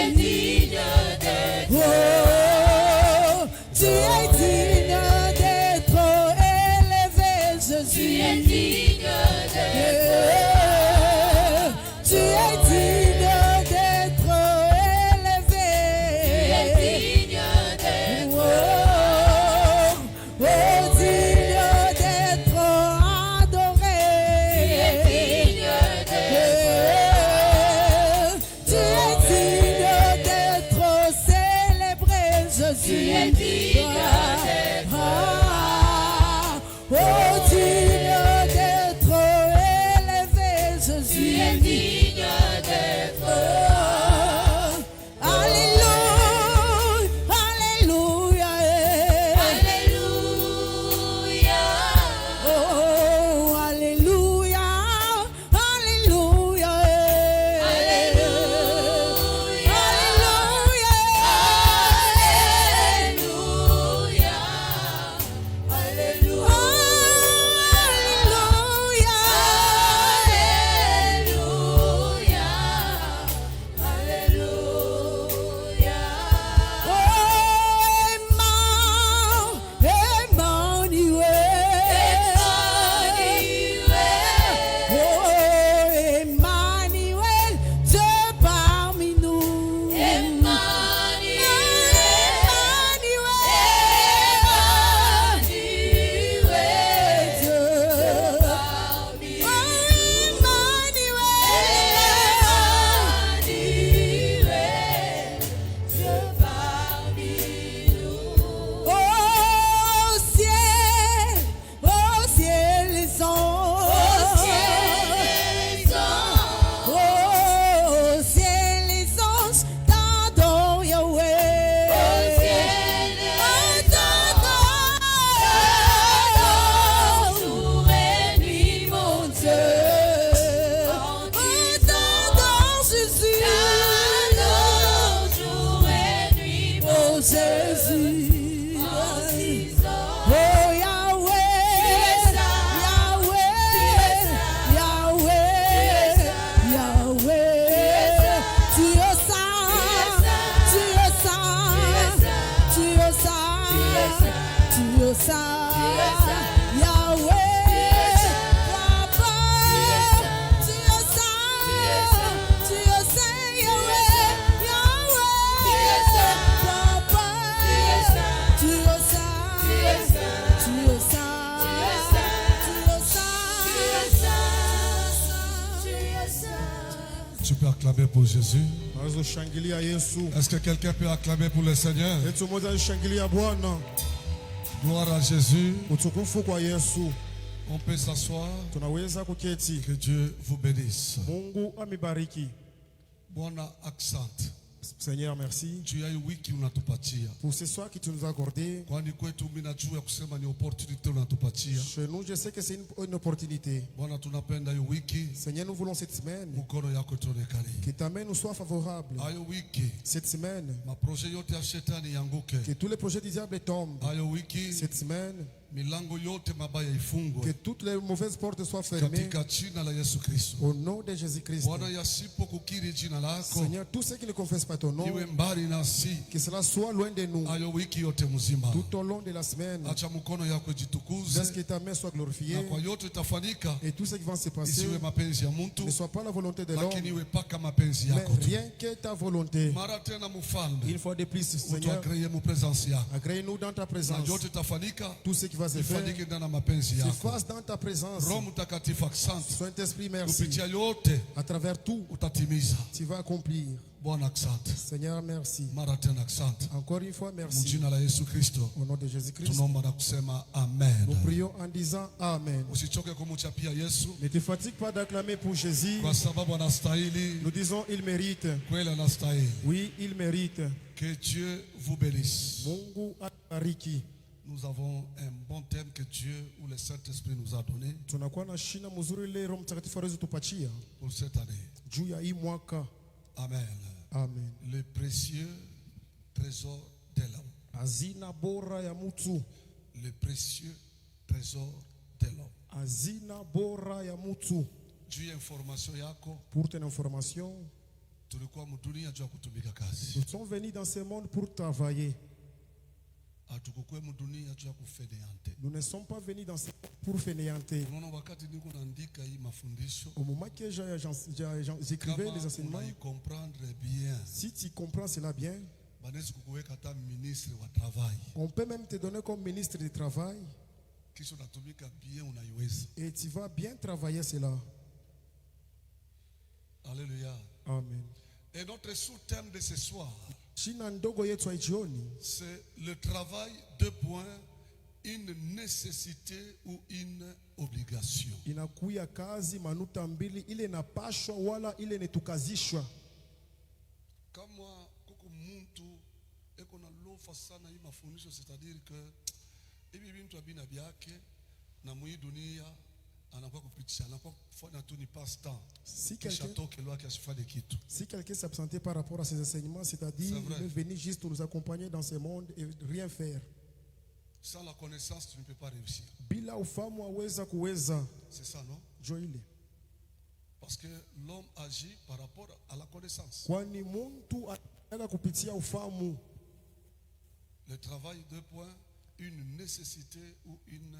es digne d'être. Oh, tu es digne d'être élevé, Jésus. Tu es digne d'être. Tu es digne d'être élevé. Tu es digne d'être. Oh, digne d'être adoré. Tu es digne d'être. Tu es digne d'être célébré, Jésus. Tu es digne d'être. Oh, digne d'être élevé, Jésus. Tu es digne d'être. Alléluia, Alléluia, Alléluia. oh, Alléluia, Alléluia, Alléluia. Alléluia, Tu peux acclamer pour Jésus. Est-ce que quelqu'un peut acclamer pour le Seigneur? Gloire à Jésus. On peut s'asseoir. Que Dieu vous bénisse. Bon accent. Seigneur, merci Tu as eu wiki unatupatia. pour ce soir que tu nous as accordé. Kwani kwetu mimi najua kusema ni opportunity unatupatia. Chez nous, je sais que c'est une opportunité. Bwana tunapenda hiyo wiki. Seigneur, nous voulons cette semaine Mkono yako tuonekane. que ta main nous soit favorable. Hayo wiki Cette semaine, maproje yote ya shetani yanguke. que tous les projets du diable tombent. Hayo wiki Cette semaine, milango yote mabaya que ifungwe toutes les mauvaises portes soient fermées. katika jina la Yesu Kristo. Au nom de Jésus-Christ. Bwana yasipo kukiri jina lako Seigneur, tous ceux qui ne confessent pas ton nom, iwe mbali nasi. que cela soit loin de nous. Hayo wiki yote mzima. Tout au long de la semaine, Acha mkono yako jitukuze laisse que ta main soit glorifiée. na kwa yote itafanyika Et tout ce qui va se passer isiwe mapenzi ya mtu ne soit pas la volonté de lakini l'homme, iwe paka mapenzi mais yako tu. rien que ta volonté. Mara tena mfalme Une fois de plus, Seigneur, utuakreye mu presence yako agrée-nous dans ta na présence. yote itafanyika Tout ce qui va se faire ifanyike ndani ya mapenzi se yako. fasse dans ta présence. Roho Mtakatifu, asante Saint-Esprit, merci. kupitia yote À travers tout, utatimiza. tu vas accomplir. Bwana asante, Seigneur, merci. mara tena asante. Encore une fois, Mu merci. jina la Yesu Kristo Au nom de Jésus-Christ, tunaomba na kusema amen. nous prions en disant Amen. Usichoke kumchapia Yesu Ne te fatigue pas d'acclamer pour Jésus. kwa sababu anastahili, Nous disons, il mérite. kweli anastahili. Oui, il mérite. Que Dieu vous bénisse. Mungu abariki. Nous avons un bon thème que Dieu ou le Saint-Esprit nous a donné Tunakuwa na shina mzuri ile Roho Mtakatifu alizotupatia pour cette année. juu ya hii mwaka. Amen. Amen. Le précieux trésor de l'homme. Hazina bora ya mtu. Le précieux trésor de l'homme. Hazina bora ya mtu. Juu ya information yako, Pour ton information, tulikuwa mdunia juu ya kutumika kazi. Nous sommes venus dans ce monde pour travailler. Hatukukuwa mdunia juu ya kufeneante. Nous ne sommes pas venus dans ce monde pour fainéanter. Unaona wakati niko naandika hii mafundisho, Au moment que j'écrivais les enseignements, kama comprendre bien, si tu comprends cela bien, banaweza kukuweka hata ministre wa travail. on peut même te donner comme ministre du travail Kisha unatumika bien unaiweza. et tu vas bien travailler cela. Alléluia. Amen. Et notre sous-thème de ce soir, Shina ndogo yetu ya jioni, c'est le travail, 2 points, une nécessité ou une obligation. inakuya kazi manuta mbili, ile inapashwa wala ile netukazishwa. Kama kuko muntu eko na lofa sana hii mafundisho, c'est-à-dire que hivi bintu abina byake na mwi dunia anakuwa kupitisha, anakuwa kufanya tu ni passe temps. Si Kisha quelqu'un toke lwake asifanye kitu. si quelqu'un s'absentait par rapport à ces enseignements, c'est-à-dire C'est vrai. il est venu juste nous accompagner dans ce monde et rien faire. Sans la connaissance, tu ne peux pas réussir. Bila ufahamu aweza kuweza C'est ça, non? joile, Parce que l'homme agit par rapport à la connaissance. kwani muntu anataka kupitia ufahamu. Le travail, 2 points, une nécessité ou une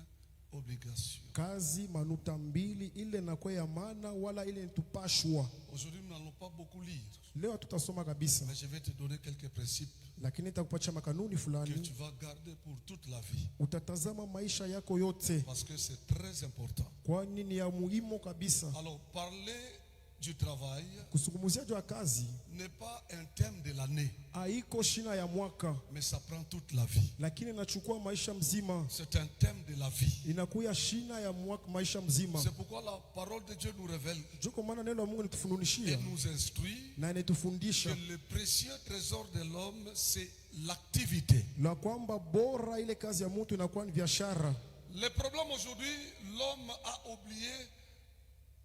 obligation. Kazi manuta mbili, ile inakuwa ya maana wala ile tupashwa. Aujourd'hui, nous n'allons pas beaucoup lire, Leo hatutasoma kabisa, mais je vais te donner quelques principes lakini nitakupatia makanuni que fulani tu vas garder pour toute la vie. utatazama maisha yako yote, Parce que c'est très important. kwani ni ya muhimu kabisa. Alors, parler du travail Kusungumzia juu ya kazi n'est pas un thème de l'année, haiko shina ya mwaka, mais ça prend toute la vie. lakini inachukua maisha mzima, C'est un thème de la vie. inakuya shina ya mwaka, maisha mzima. C'est pourquoi la parole de Dieu nous révèle Ndio kwa maana neno la Mungu et linatufundishia nous instruit na que inatufundisha le précieux trésor de l'homme, c'est l'activité. la kwamba bora ile kazi ya mtu inakuwa ni biashara. Le problème aujourd'hui, l'homme a oublié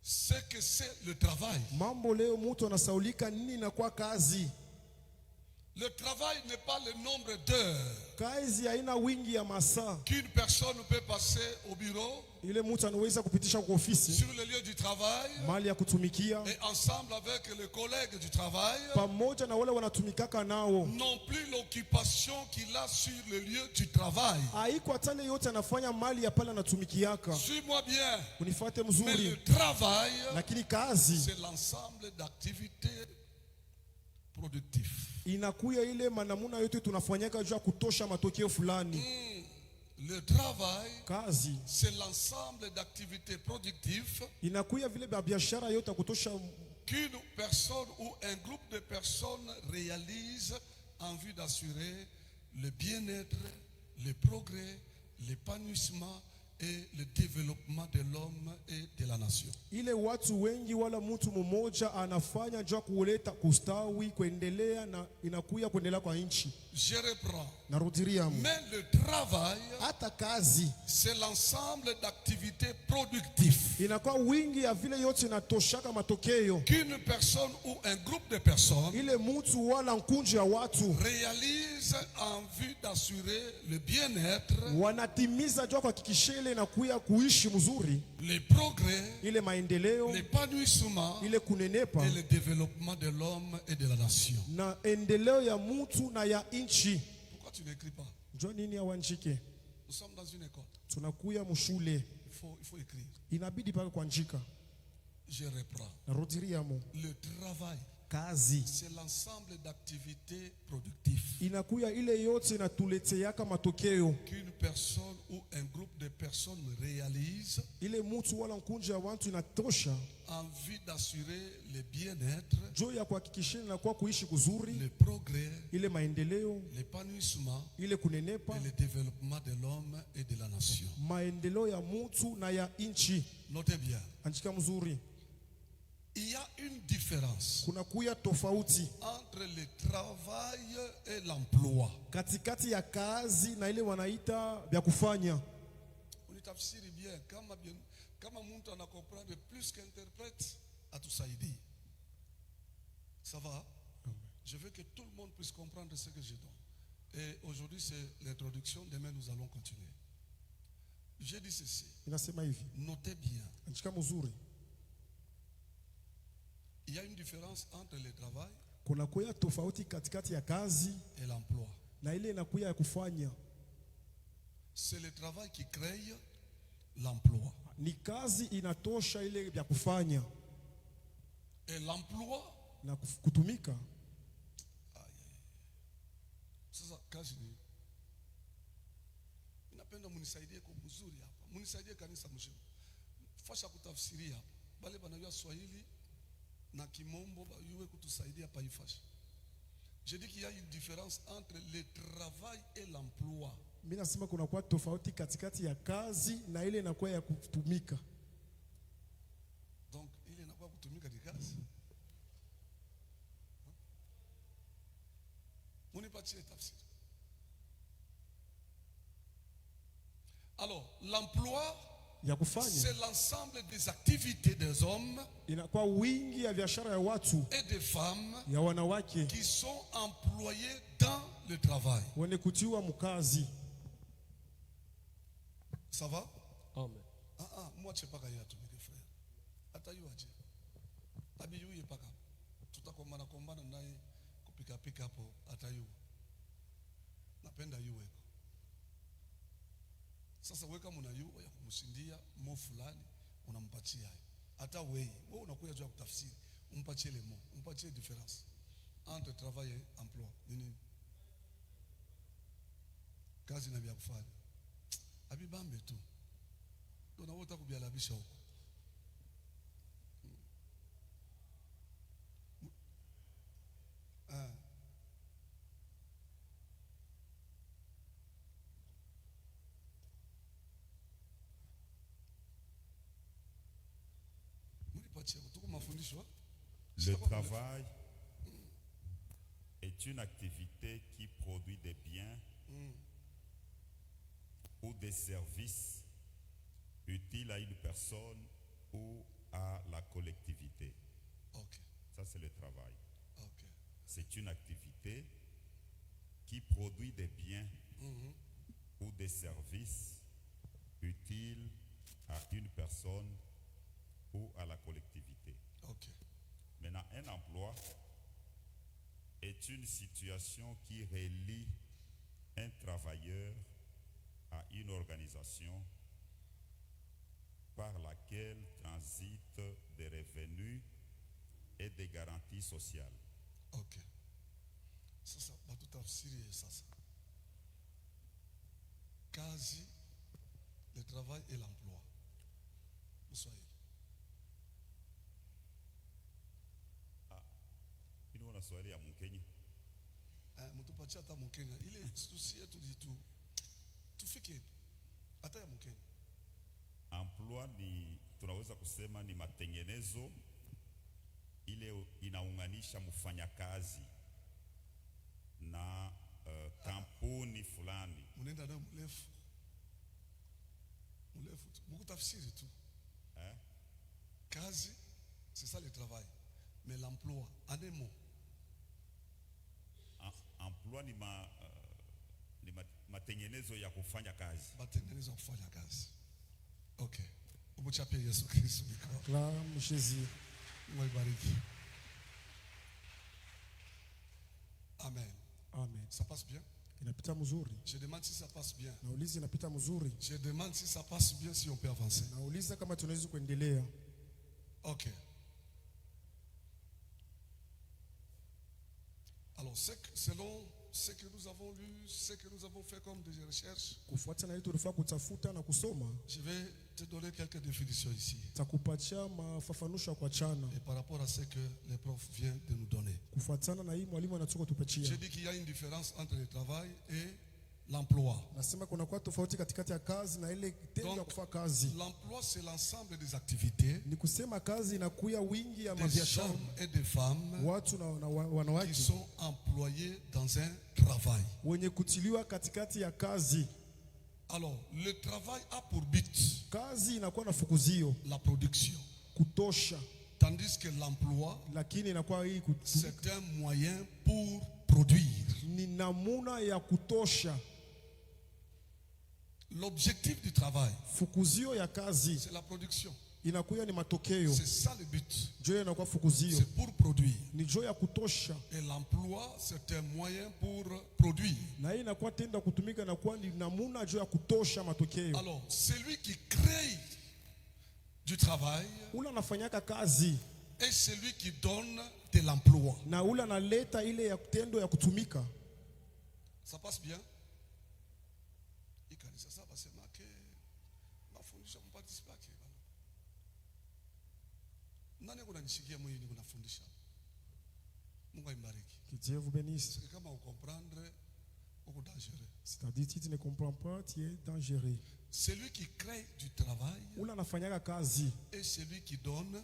ce que c'est le travail. Mambo leo mtu anasaulika nini inakuwa kazi. Le travail n'est pas le nombre d'heures Kazi haina wingi ya masaa, qu'une personne peut passer au bureau, ile mtu anaweza kupitisha kwa ofisi, sur le lieu du travail, mali ya kutumikia et ensemble avec les collègues du travail, pamoja na wale wanatumikaka nao. non plus l'occupation qu'il a sur le lieu du travail. Haiko atale yote anafanya mali ya pale anatumikiaka. Suis-moi bien. Unifuate Mais mzuri, le travail, lakini kazi c'est l'ensemble d'activités productives. inakuya ile manamuna yote tunafanyaka juu ya kutosha matokeo fulani. Le travail, Kazi c'est l'ensemble d'activités productives inakuya vile vya biashara yote ya kutosha qu'une personne ou un groupe de personnes réalise en vue d'assurer le bien-être, le progrès, l'épanouissement et le développement de l'homme et de la nation. ile watu wengi wala mtu mmoja anafanya juu ya kuleta kustawi, kuendelea na inakuya kuendelea kwa nchi. Je reprends. Narudiria, Mais le travail, hata kazi c'est l'ensemble d'activités productives inakuwa wingi ya vile yote inatoshaka matokeo. qu'une personne ou un groupe de personnes Ile mtu wala nkunji ya watu réalise en vue d'assurer le bien-être, wanatimiza juu ya kuhakikisha ile inakuya kuishi mzuri, le progrès, ile maendeleo, l'épanouissement ile kunenepa et le développement de l'homme et de la nation. na endeleo ya mtu na ya nchi. Pourquoi tu n'écris pas? Njo nini awanjike, Nous sommes dans une école. tunakuya mshule, Il faut écrire. inabidi paka kuandika. Je reprends. Narudiriamo, Le travail, kazi c'est l'ensemble d'activités productives inakuya ile yote inatuleteaka matokeo. qu'une personne ou un groupe de personnes réalise Ile mtu wala nkunji ya watu inatosha en vue d'assurer le bien-être, juu ya kuhakikisha inakuwa kuishi kuzuri, le progrès, ile maendeleo, l'épanouissement ile kunenepa, et le développement de l'homme et de la nation. maendeleo ya mtu na ya nchi. Notez bien, Andika mzuri, il y a une différence kuna kuya tofauti entre le travail et l'emploi. katikati ya kazi na ile wanaita vya kufanya. Unitafsiri bien kama mtu anakomprendre plus qu'interprète atusaidia. Ça va? Je veux que tout le monde puisse comprendre ce que je donne. Et aujourd'hui c'est l'introduction, demain nous allons continuer. J'ai dit ceci. Inasema hivi, Notez bien. andika mzuri, Il y a une différence entre le travail kunakuya tofauti katikati ya kazi et l'emploi. na ile inakuya ya kufanya. C'est le travail qui crée l'emploi. Ni kazi inatosha ile ya kufanya Et l'emploi, na kutumika. sasa kazi ni. Ninapenda munisaidie kwa mzuri hapa. Munisaidie kanisa mzima. Fasha kutafsiria hapa. Bale banajua Swahili na Kimombo bayue kutusaidia hapa ifasha. Je dis qu'il y a une différence entre le travail et l'emploi. Mimi nasema kunakuwa tofauti katikati ya kazi na ile inakuwa ya kutumika. Donc ile inakuwa kutumika ni kazi. Munipatie tafsiri. Alors, l'emploi, Ya kufanya c'est l'ensemble des activités des hommes inakuwa wingi ya biashara ya watu et des femmes ya wanawake qui sont employés dans le travail. wenye kutiwa mkazi. Ça va? Amen. Moi je sais pas quand il y a tout mes frères. Hata yu aje. Abi yu ye paka. Tutakombana naye kupika pika hapo hata yu. Napenda yu weko. Sasa weka muna yu ya kumshindia mo fulani unampatia hayo. Hata wewe unakuja jua kutafsiri. Umpatie le mot, umpatie différence entre travail et emploi. Nini? Kazi na vya kufanya. Abi bambe tu. Unawota kubialabisha huko. Le travail est une activité qui produit des biens ou des services utiles à une personne ou à la collectivité. Ok, Ça, c'est le travail. ok. C'est une activité qui produit des biens ou des services utiles à une personne ou à la collectivité. Ok. Maintenant, un emploi est une situation qui relie un travailleur à une organisation par laquelle transitent des revenus et des garanties sociales. Ok. Sasa batutafsiri sasa. Kazi, le travail et l'emploi. Mswahili. Ina swali ya Mkenya. Mtupatie hata Mkenya. Ile tusi yetu tu tufike hata ya Mkenya. Emploi ni tunaweza kusema ni matengenezo ile inaunganisha mfanyakazi na kampuni fulani. Munenda na mrefu tu. Mkutafsiri tu. Kazi, c'est ça le travail. Mais l'emploi, en un mot. Emploi ni matengenezo ya kufanya kazi. Matengenezo ya kufanya kazi. Okay. Umuchapie Yesu Kristo mikao. Acclame Jésus. Mwibariki. Amen. Amen. Ça passe bien? Inapita mzuri. Je demande si ça passe bien. Nauliza inapita mzuri. Je demande si ça passe bien, si on peut avancer. Nauliza kama tunaweza kuendelea. Ok. Alors, selon ce que nous avons lu, ce que nous avons fait comme des recherches, Kufuata na tulifaa kutafuta na kusoma, je vais te donner quelques définitions ici. takupatia mafafanusho kwa chana Et par rapport à ce que les profs viennent de nous donner. kufuatana na hii mwalimu anatoka tupatia. J'ai dit qu'il y a une différence entre le travail et l'emploi. Nasema kuna kwa tofauti katikati ya kazi na ile tendo ya kufanya kazi. L'emploi, c'est l'ensemble des activités Ni kusema kazi inakuya wingi ya des mabiashara, hommes et des femmes watu na qui wanawake sont employés dans un travail. wenye kutiliwa katikati ya kazi. Alors, le travail a pour but Kazi inakuwa na fukuzio la production, kutosha, tandis que l'emploi, lakini inakuwa hii c'est un moyen pour produire. ni namuna ya kutosha. L'objectif du travail, Fukuzio ya kazi c'est la production. inakuya ni matokeo, C'est ça le but. njo inakuwa fukuzio, C'est pour produire. ni njo ya kutosha, Et l'emploi, c'est un moyen pour produire. na hii inakuwa tenda kutumika, inakuwa ni namuna njo ya kutosha matokeo. Alors, celui qui crée du travail Ule anafanyaka kazi est celui qui donne de l'emploi. na ule analeta ile ya tendo ya kutumika. Ça passe bien? Ikanisa sasa basema ke mafundisho mpatisipa ke bana. Nani kunanishikia mwini kunafundisha? Mungu aibariki. Que Dieu vous bénisse. Parce que kama ukomprendre uko dangereux. C'est-à-dire si tu ne comprends pas, tu es dangereux. Celui qui crée du travail Ule anafanyaka kazi est celui qui donne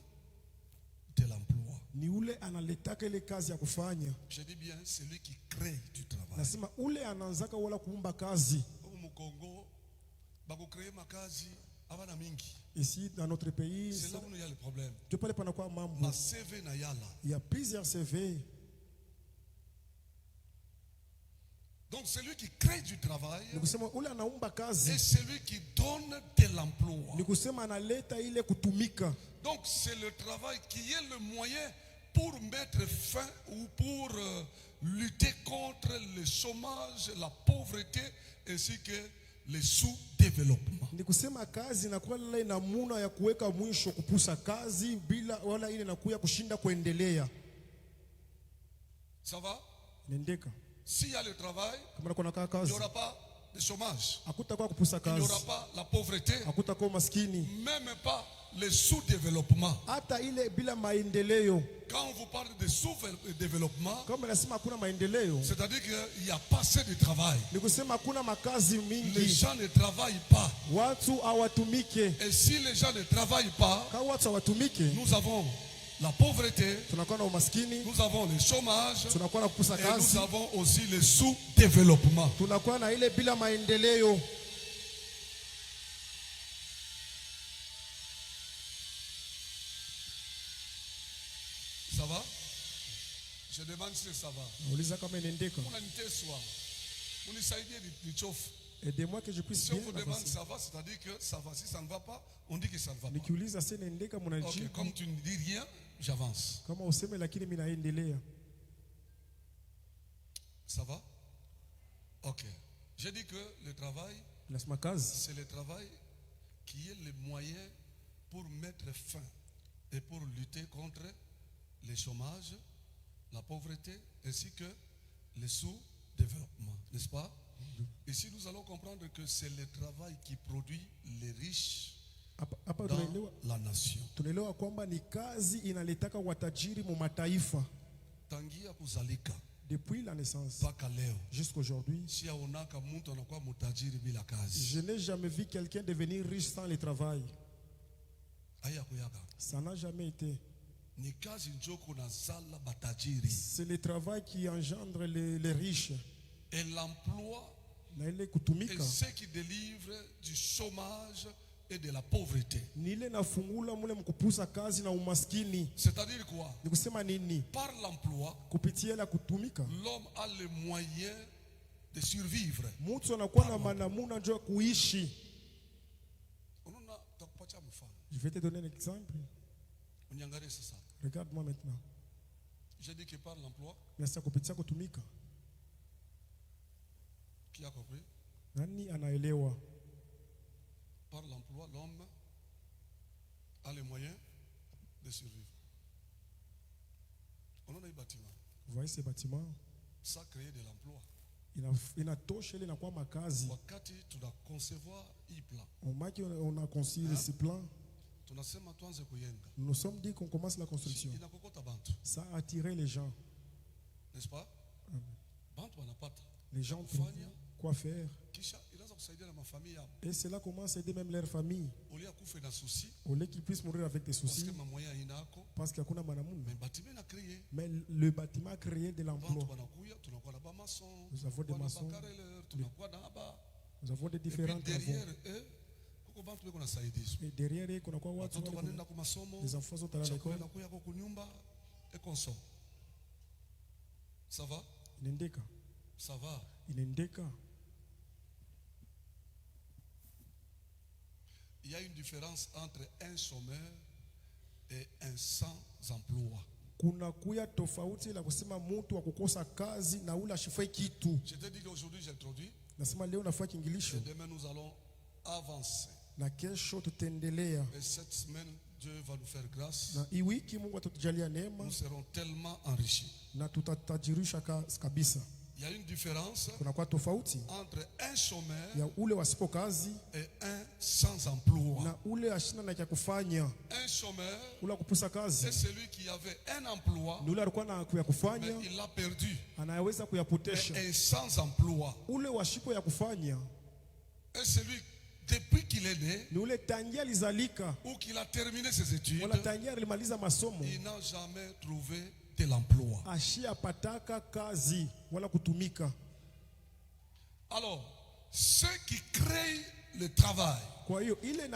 de l'emploi. ni ule analetaka ile kazi ya kufanya. Je dis bien celui qui crée du travail. Nasema ule anaanzaka wala kuumba kazi. Au Mukongo, bako créer makazi abana mingi. Ici dans notre pays, C'est là où il y a le problème. tu parles pendant quoi mambo. Ma CV na yala. Il y a plusieurs CV. Donc celui qui crée du travail Ni kusema ule anaumba est kazi. celui qui donne de l'emploi. Ni kusema analeta ile kutumika. Donc c'est le travail qui est le moyen pour mettre fin ou pour lutter contre le chômage, la pauvreté ainsi que le sous-développement. Ni kusema kazi inakuwa ile namuna ya kuweka mwisho kupusa kazi bila wala ile inakuya kushinda kuendelea. Ça va? Nendeka. S'il y a le travail, Kama kuna il kazi, n'y aura pas de chômage. hakutakuwa kupusa Il n'y aura kazi. pas la pauvreté, Hakutakuwa maskini. même pas le sous-développement. Hata ile bila maendeleo. Quand on vous parle de sous-développement, Kama nasema hakuna maendeleo, c'est-à-dire qu'il n'y a pas assez de travail. ni kusema hakuna makazi Les mingi. gens ne travaillent pas. Watu hawatumike. Et si les gens ne travaillent pas, Kama watu hawatumike, nous avons la pauvreté, tunakuwa na umaskini, nous avons le chômage tunakuwa na kupusa et nous kazi, avons aussi le sous-développement. tunakuwa na ile bila maendeleo. Ça va? Je demande si ça va. Nauliza kama inaendeka. Unaniteswa. Unisaidie nichofu. Aidez-moi que je puisse Si on bien vous demande avancer. ça va, c'est-à-dire que ça va. Si ça ne va pas, on dit que ça ne va pas. Nikiuliza sasa inaendeka, Ok, mnajibu comme tu ne dis rien, j'avance. kama useme, lakini mimi naendelea. Ça va? Ok. J'ai dit que le travail, Nasema kazi c'est le travail qui est le moyen pour mettre fin et pour lutter contre le chômage, la pauvreté, ainsi que le sous-développement. N'est-ce pas? Ici, nous allons comprendre que c'est le travail qui produit les riches hapa dans tunaelewa, la nation. tunaelewa kwamba ni kazi inaletaka watajiri mu mataifa Tangia kuzalika depuis la naissance mpaka leo, jusqu'aujourd'hui. si aonaka mtu anakuwa mutajiri bila kazi, Je n'ai jamais vu quelqu'un devenir riche sans le travail. haya kuyaka Ça n'a jamais été. ni kazi njoko na zala batajiri. C'est le travail qui engendre les riches. Et l'emploi Na ile est kutumika ce qui délivre du chômage et de la pauvreté. ni ile nafungula mule mkupusa kazi na umaskini. C'est-à-dire quoi? Ni kusema nini? Par l'emploi, Kupitia la kutumika, l'homme a le moyen de survivre. mtu anakuwa na manamuna ndio ya kuishi. Unaona, takupatia mfano. Je vais te donner un exemple. Uniangalie sasa. Regarde-moi maintenant. J'ai dit que par l'emploi, Nasa kupitia kutumika. qui a compris? Nani anaelewa? Par l'emploi, l'homme a les moyens de survivre. On a un bâtiment. Vous voyez ces bâtiments? Ça crée de l'emploi. Inatosha ile inakuwa makazi. Wakati tunaconcevoir hii plan, Omaki on a conçu ce plan. tunasema tuanze kuyenga. Nous nous sommes dit qu'on commence la construction. Inakokota bantu, Ça a attiré les gens. n'est-ce pas? Bantu wanapata. Les gens trouvent Kufanya, quoi faire. kisha inaanza kusaidia na mafamilia yao. Et cela commence à aider même leur famille. Olia kufe na souci Au lieu qu'ils puissent mourir avec des parce soucis. que mamoya inako, Parce qu'il y a kuna manamun. mais bâtiment na créé. Mais le bâtiment a créé de Bantu l'emploi. wanakuya, tunakuwa na ba maçon, Nous avons des tunakuwa na maçons. bakareleur, tunakuwa na ba. Nous avons des Et puis différents travaux. derrière eux, kuko bantu beko na saidizwa. Et derrière, il y a watu Watoto wale wanaenda kwa masomo, les enfants sont à chakula l'école. inakuya kwa kunyumba et consomme. Ça va? Inendeka. Ça va. Inendeka. Il y a une différence entre un chômeur et un sans emploi. Kuna kuya tofauti la kusema mtu wa kukosa kazi na ule ashifai kitu. Je te dis qu'aujourd'hui j'introduis Nasema leo nafaa kingilisho et demain nous allons avancer. na kesho tutaendelea. Et cette semaine, Dieu va nous faire grâce. Na hii wiki Mungu atatujalia neema Nous serons tellement enrichis. na tutatajirisha kabisa. Il y a une différence Kuna kwa tofauti entre un chômeur ya ule wasipo kazi et un sans emploi. na ule ashina na cha kufanya. Un chômeur, Ule kupusa kazi c'est celui qui avait un emploi, ni ule alikuwa na kuya mais kufanya il l'a perdu. anaweza Mais kuyapotesha. un sans emploi, Ule washipo ya kufanya et celui, depuis qu'il est né, ni ule tangia alizalika ou qu'il a terminé ses études, wala tangia alimaliza masomo il n'a jamais trouvé de l'emploi. ashia pataka kazi wala kutumika. Alors, ceux qui créent le travail, Kwa hiyo ile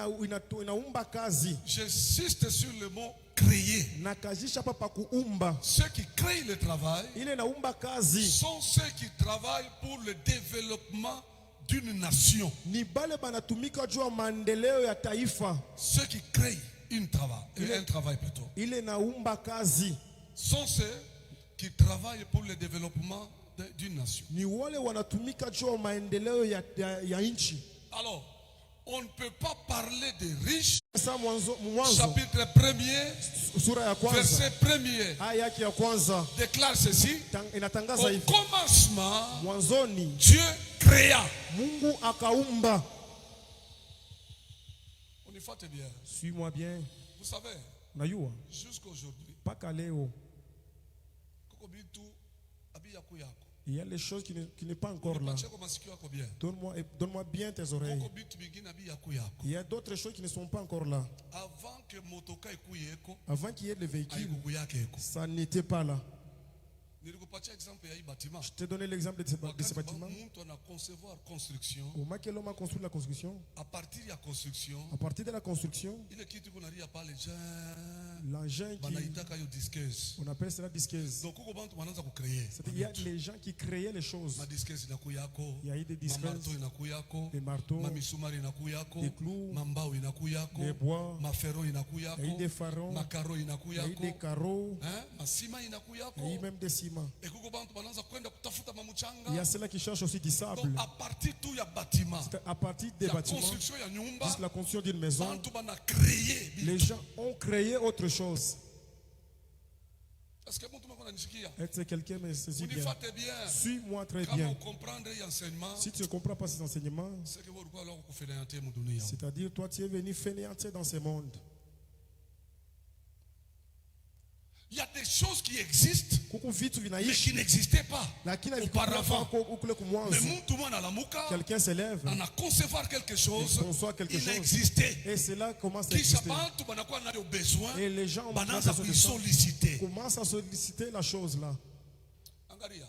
inaumba kazi j'insiste sur le mot créer. na kazisha hapa pa kuumba. Ceux qui créent le travail Ile inaumba kazi sont ceux qui travaillent pour le développement d'une nation. ni bale banatumika juu ya maendeleo ya taifa. Ceux qui créent un travail plutôt, Ile inaumba kazi sont ceux qui travaillent pour le développement d'une nation. ni wale wanatumika juu ya maendeleo ya nchi. Alors, on ne peut pas parler des riches. Sasa mwanzo Chapitre 1er, sura ya kwanza verset 1er, aya yake ya kwanza déclare ceci. inatangaza Au hivi: commencement, mwanzoni Dieu créa. Mungu akaumba. On y fait bien. Suis-moi bien. Vous savez, Unajua jusqu'aujourd'hui, mpaka leo koko bitu abiya kuyako. il y a les choses qui n'est pas encore là. Pacheko masikio yako bien. Donne-moi bien tes oreilles. Koko bitu bingine abiya kuyako. Il y a d'autres choses qui ne sont pas encore là. Avant que motoka ikuyeko, Avant qu'il y ait le véhicule, ayikukuyake eko. ça n'était pas là. Nilikupatia exemple ya hii bâtiment. Je t'ai donné l'exemple de ce bâtiment. Mtu ana concevoir construction, Au moment que l'homme a construit la construction, à partir ya construction, à partir de la construction, ile kitu kunalia pale ja l'engin qui, banaitaka yo disqueuse. on appelle cela disqueuse. Donc kuko bantu wanaanza kucreate. C'est-à-dire, il y a les gens qui créaient les choses. Ma disqueuse inakuyako, Il y a eu des disqueuses, marteau inakuyako, des marteaux, ma misumari inakuyako, des clous, ma mbao inakuyako, des bois, ma ferro il y a eu inakuyako, des farons, ma carreau il y a eu inakuyako, des carreaux, hein, ma sima il y a eu inakuyako. même des ciments. Et kuko bantu wanaanza kwenda kutafuta Il y a mamuchanga. ceux-là qui cherchent aussi du sable. Donc à partir tout ya bâtiment, C'est à partir des ya bâtiments, construction ya nyumba, jusqu'à la construction d'une maison, bantu bana créer. les gens ont créé autre chose. Est-ce que mtu mko ananisikia? Est-ce que quelqu'un me saisit bien? Unifate bien. Suis-moi très Kama bien. ukomprendre hii enseignement, Si tu ne comprends pas ces enseignements, c'est que ulikuwa leo kufinayantia mudunia. c'est-à-dire toi tu es venu fainéanter dans ce monde. Il y a des choses qui existent Kuku vitu mais vinaishi qui n'existaient pas lakini auparavant. kule Mais kumwanzo. mtu mwana alamuka Quelqu'un s'élève, ana concevoir quelque chose, il conçoit quelque il chose existait. et cela commence à Kisha exister. bantu banakuwa nayo besoin, Et les gens banaanza kuisolliciter. commencent à solliciter la chose là. Angalia.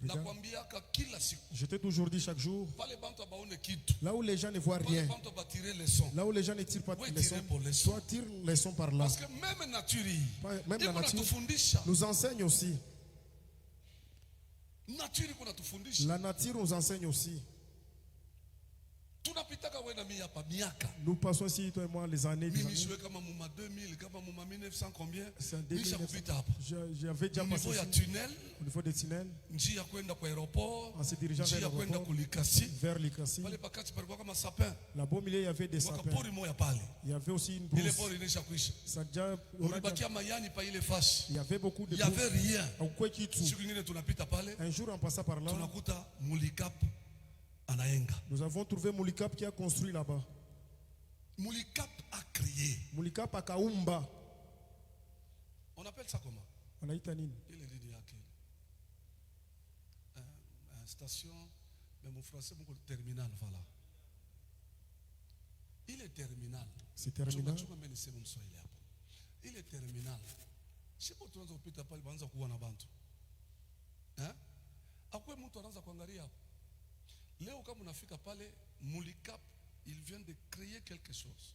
Regarde. Nakwambiaka kila siku Je t'ai toujours dit chaque jour, pale bantu abaone kitu, là où les gens ne voient pale rien, bantu batire leçon. là où les gens ne tirent pas Ouais, de leçons, tirer pour leçon. toi tire leçons par là. Parce que même nature hii Même la iko nature natufundisha. nous enseigne aussi. Nature iko natufundisha. La nature nous enseigne aussi. Tunapitaka wewe na mimi hapa miaka. Nous passons ici, toi et moi, les années. Mimi siwe kama muma 2000, kama muma 1900 combien? C'est en Nisha 2009. kupita hapa. J'avais déjà Au passé niveau ya ici, tunnel, au niveau des tunnels, njia kwenda kwa aéroport, en se dirigeant vers njia kwenda l'aéroport, kulikasi. vers l'Ikasi. Pale pakati palikuwa kama sapin. Là-bas, au milieu, il y avait des sapins. Wakapori moya pale. Il y avait aussi une Ile brousse. pori inesha kuisha. Ça a déjà- on a déjà- Ulibakia mayani pa ile fasi. il y avait beaucoup de Il y avait brousse. rien. Hakukuwa kitu. Siku nyingine tunapita pale, Un jour, en passant par là, tunakuta Mulikap anaenga. nous avons trouvé Moulikap qui a construit là-bas. Mulikap a créé. Moulikap akaumba. On appelle ça comment? Anaita nini? Ile didi yake. Station, mais mon français beaucoup terminal voilà. Il est terminal. C'est terminal. Chunga mimi niseme Mswahili hapo. Ile terminal. Sipo tuanza kupita pale baanza kuona bantu. Akwe mtu anaanza kuangalia hapo. Leo kama unafika pale Mulikap, il vient de créer quelque chose.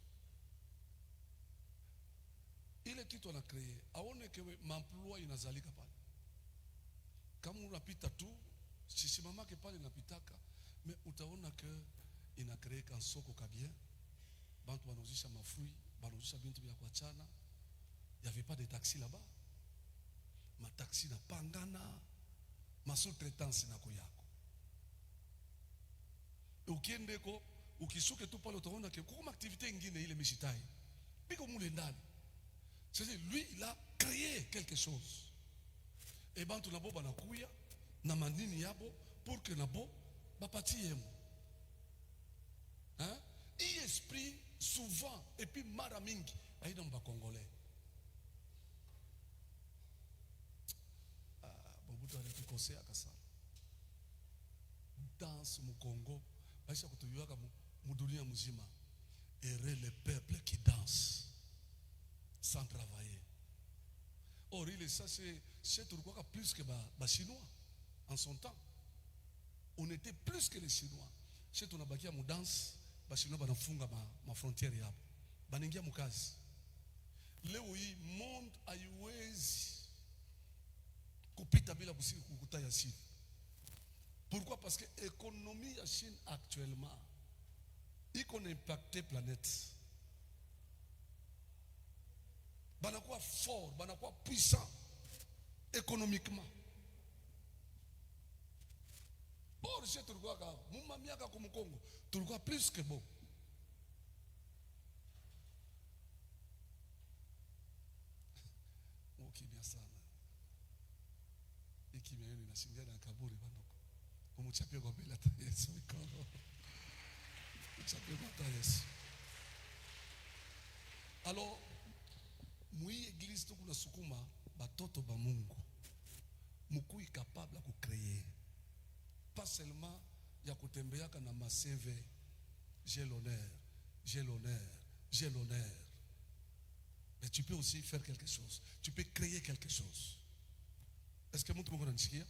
Ile kitu ana créer, aone que emploi inazalika pale. Kama unapita tu, sisimamake pale napitaka, mais utaona que ina créé un soko kabien. bantu wanauzisha mafui, wanauzisha bintu vya kuachana. Il n'y avait pas de taxi là-bas. Ma taxi na pangana, ma sous-traitance na kuyako. Ukiendeko, ukisuke tu pale utaona que comme activité ingine ile mishitai. Biko mule ndani. C'est-à-dire lui il a créé quelque chose. Et bantu nabo banakuya na mandini yabo pour que nabo bapati yemo. Hein? Et esprit souvent et puis mara mingi aida mba congolais. Bobuto alitukosea kasana. Danse mu Congo, baisha kutuyuaka mu dunia mzima. Erre le peuple qui danse sans travailler. Or il est ça c'est pourquoi plus que les Chinois en son temps. On était plus que les Chinois. C'est on a bakia mu danse, les Chinois banafunga ma frontière yabo. Baningia mu kazi. Leo hii monde haiwezi kupita bila kukuta ya Chine. Pourquoi? Parce que l'économie de Chine actuellement, il a impacté la planète. Banakuwa fort, banakuwa puissant économiquement. Or, je te vois là, muma miaka comme Congo, tu vois plus que bon. Ukimya sana. Ikimya yenu inasingia na kaburi banoko. Umuchapie kwa bila ta Yesu mikono. Uchapie kwa ta Yesu. Alors, mui église to kuna sukuma batoto ba Mungu. Mukui capable de créer. Pas seulement ya kutembeaka na maseve j'ai l'honneur, j'ai l'honneur, j'ai l'honneur. Mais tu peux aussi faire quelque chose. Tu peux créer quelque chose. Est-ce que Mungu mnanisikia?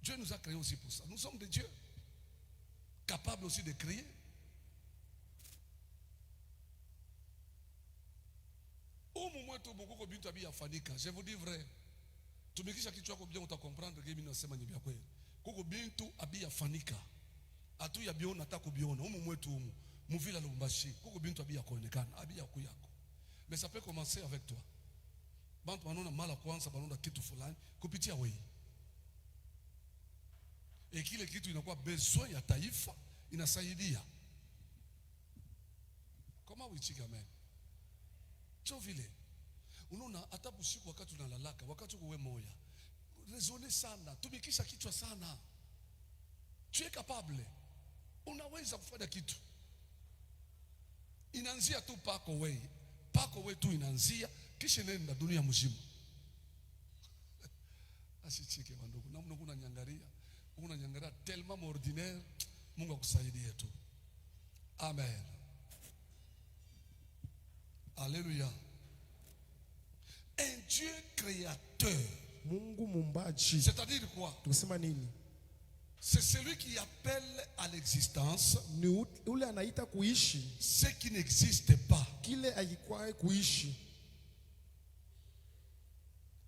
Dieu nous a créés aussi pour ça. Nous sommes des dieux capables aussi de créer. Je vous dis vrai. Tumikisha kichwa chako bien utakomprendre que mimi nasema ni vya kweli. Kuko bintu abia fanika. Atu ya biona atakubiona umu mwetu umu. Muvila Lubumbashi. Kuko bintu abia kuonekana, abia kuyako. Mais ça peut commencer avec toi. Bantu banona mala kwanza banona kitu fulani kupitia wewe. Et kile kitu inakuwa besoin ya taifa inasaidia. Comment wichika amen? Cho vile. Unaona hata usiku wakati unalalaka, wakati uwe moya. Raisonner sana, tumikisha kichwa sana. Tu es capable. Unaweza kufanya kitu. Inaanzia tu pako wewe. Pako wewe tu inaanzia kisha nenda dunia mzima. Asichike bandugu. Na mno kuna nyangaria. Unanyangaria tellement ordinaire. Mungu akusaidie tu. Amen. Alléluia. Un Dieu créateur. Mungu mumbaji. C'est-à-dire quoi? Tusema nini? C'est celui qui appelle à l'existence Ni ule anaita kuishi ce qui n'existe pas. kile haikwae kuishi.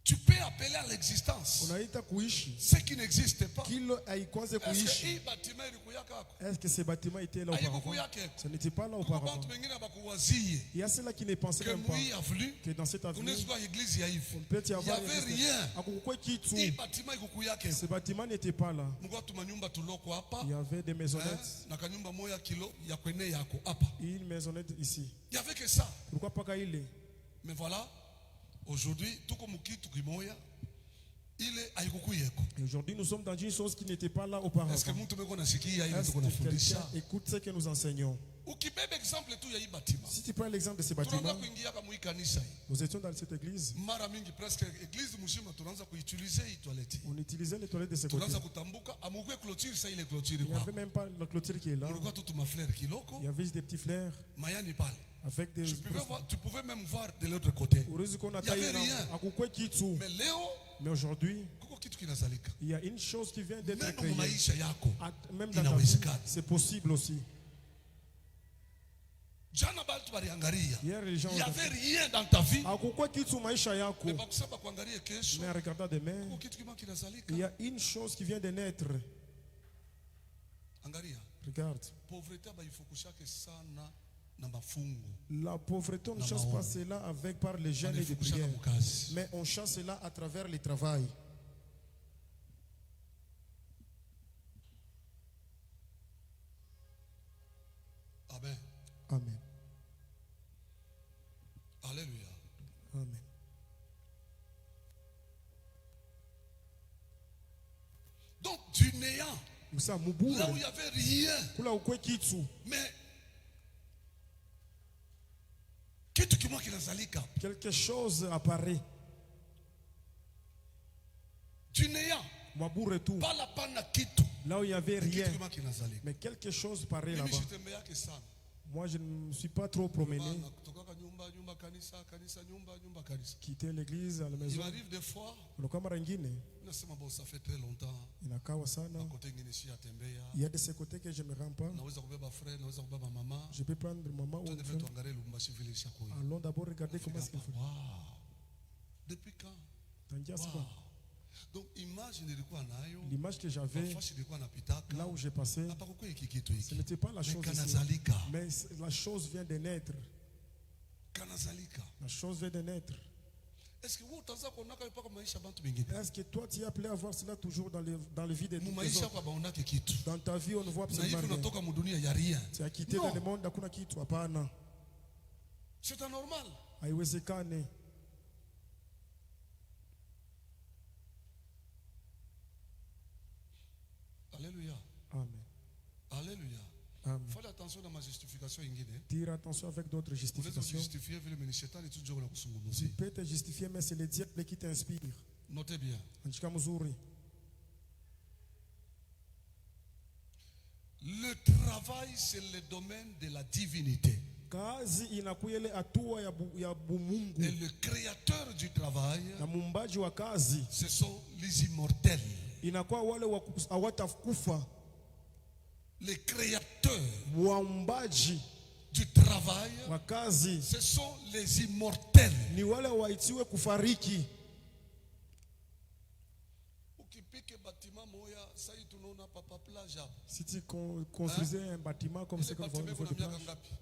Tu peux appeler à l'existence Unaita kuishi ce qui n'existe pas. kile haikwaze Est-ce que kuishi. hii bâtiment ilikuyaka hako? Est-ce que ce bâtiment était là auparavant? Haikukuyake. Ce n'était pas là Kuko auparavant. bantu wengine bakuwazie Il y a ceux-là qui ne pensaient que même pas Moïse a voulu que dans cette avenue, kunaweza kuwa église ya hivi. peut y Il n'y avoir avait rien. Akukukwe Hii kitu. bâtiment ikukuyake. Ce bâtiment n'était pas là. Mungu atuma nyumba tuloko hapa. Il y avait des maisonnettes. Na kanyumba moya kilo ya kwene yako hapa. Une maisonnette ici. Il y avait que ça. Pourquoi pas Kaile? Mais voilà, aujourd'hui, tout comme kitu kimoya, il est haikukuyeko. Et aujourd'hui, nous sommes dans une chose qui n'était pas là Est-ce que auparavant. mtu meko nasikia hivi Est-ce tuko que nafundisha? quelqu'un écoute ce que nous enseignons? Ukibebe exemple tu ya hii bâtiment. Si tu prends l'exemple de ce Tunaanza bâtiment, kuingia kama hii kanisa hii. nous étions dans cette église. Mara mingi presque église mzima tunaanza kuutiliser hii toilette. On utilisait les toilettes de ce côté. Tunaanza kutambuka amukwe clôture ça ile clôture Il n'y kwa. avait même pas la clôture qui est là. Mulikuwa tu tuma fleur kiloko, Il y avait juste des petits fleurs mayani pale. avec des. Tu pouvais même voir de l'autre côté. Heureusement qu'on a Il y avait taillé rien. là. Akukwe kitu. Mais leo Mais aujourd'hui, kuko kitu kinazalika. il y a une chose qui vient d'être Neno créée. maisha yako. Même dans ta vie, Inawezekana. c'est possible aussi. Jana bali tuliangalia. Hier, les gens Il n'y avait rien dans ta vie. Akukwe kitu maisha yako. Mais bakusema kuangalia kesho. Mais en regardant demain, Kuko kitu kima kinazalika. il y a une chose qui vient de naître. Angalia. Regarde, Pauvreté baifukushake sana na mafungu. La pauvreté, on ne Na chasse maombi. pas cela avec par les jeûnes et les Wanafukuzaka prières, mukazi. mais on chasse cela à travers le travail. Amen. Amen. Alléluia. Amen. Donc du néant, Musa là mubure où il n'y avait rien, kula ukwe kitu mais kitu kimoja kinazalika quelque chose apparaît. du néant, Mabure tout pala pana kitu, là où il y avait kitu rien, kimoja kinazalika. mais quelque chose paraît Mimi là-bas. sitembeake sana. Moi, je ne me suis pas trop promené, Maana kutoka nyumba nyumba kanisa kanisa nyumba nyumba kanisa. quitter l'église à la Il maison. m'arrive des fois, Unakuwa mara ingine nasema bon ça fait très longtemps, inakawa sana. na kote ngine si atembea. Il y a de ces côtés que je me rends pas. Naweza kubeba frère, naweza kubeba mama. Je peux prendre maman ou Twende un vile frère. tuangalie Lubumbashi vile ishakuwa. Allons d'abord regarder comment est-ce qu'il faut. Wow. Depuis quand? Tangia c'est Wow. quoi? Donc image nilikuwa nayo, L'image que j'avais, nafasi nilikuwa napitaka. là où j'ai passé, Hapa kuko hiki kitu ce hiki. n'était pas la Mais chose ici, kanazalika. mais la chose vient de naître. Kanazalika. La chose vient de naître. Est-ce que vous utaanza kuonaka mpaka maisha bantu bengine? Est-ce que toi, tu es appelé à voir cela toujours dans le vie de Mu tous les maisha autres? kwa baonake kitu. Dans ta vie, on ne voit Na hivi absolument rien. unatoka mudunia ya rien. Tu as quitté Non. dans le monde, hakuna kitu. Hapana, C'est anormal. haiwezekani. Alléluia. Amen. Alléluia. Amen. Faites attention dans ma justification ingine. Tire attention avec d'autres Unaweza justifications. kujustifier vile meni shetani tu ndio Tu anakusungumzia. peux te justifier, mais c'est le diable qui t'inspire. Notez bien. Andika mzuri. Le travail c'est le domaine de la divinité. Kazi inakuwa ile hatua ya bumungu, Et le créateur du travail, na muumbaji wa kazi ce sont les immortels. inakuwa wale hawatakufa. Les créateurs Muumbaji du travail, wa kazi ce sont les immortels. ni wale waitiwe kufariki. Ukipike bâtiment moya, sasa tunaona papa plage hapo. Si tu construisais un bâtiment comme ce Ile que nous voyons bâtiment au niveau kuna de miaka plage, ngapi?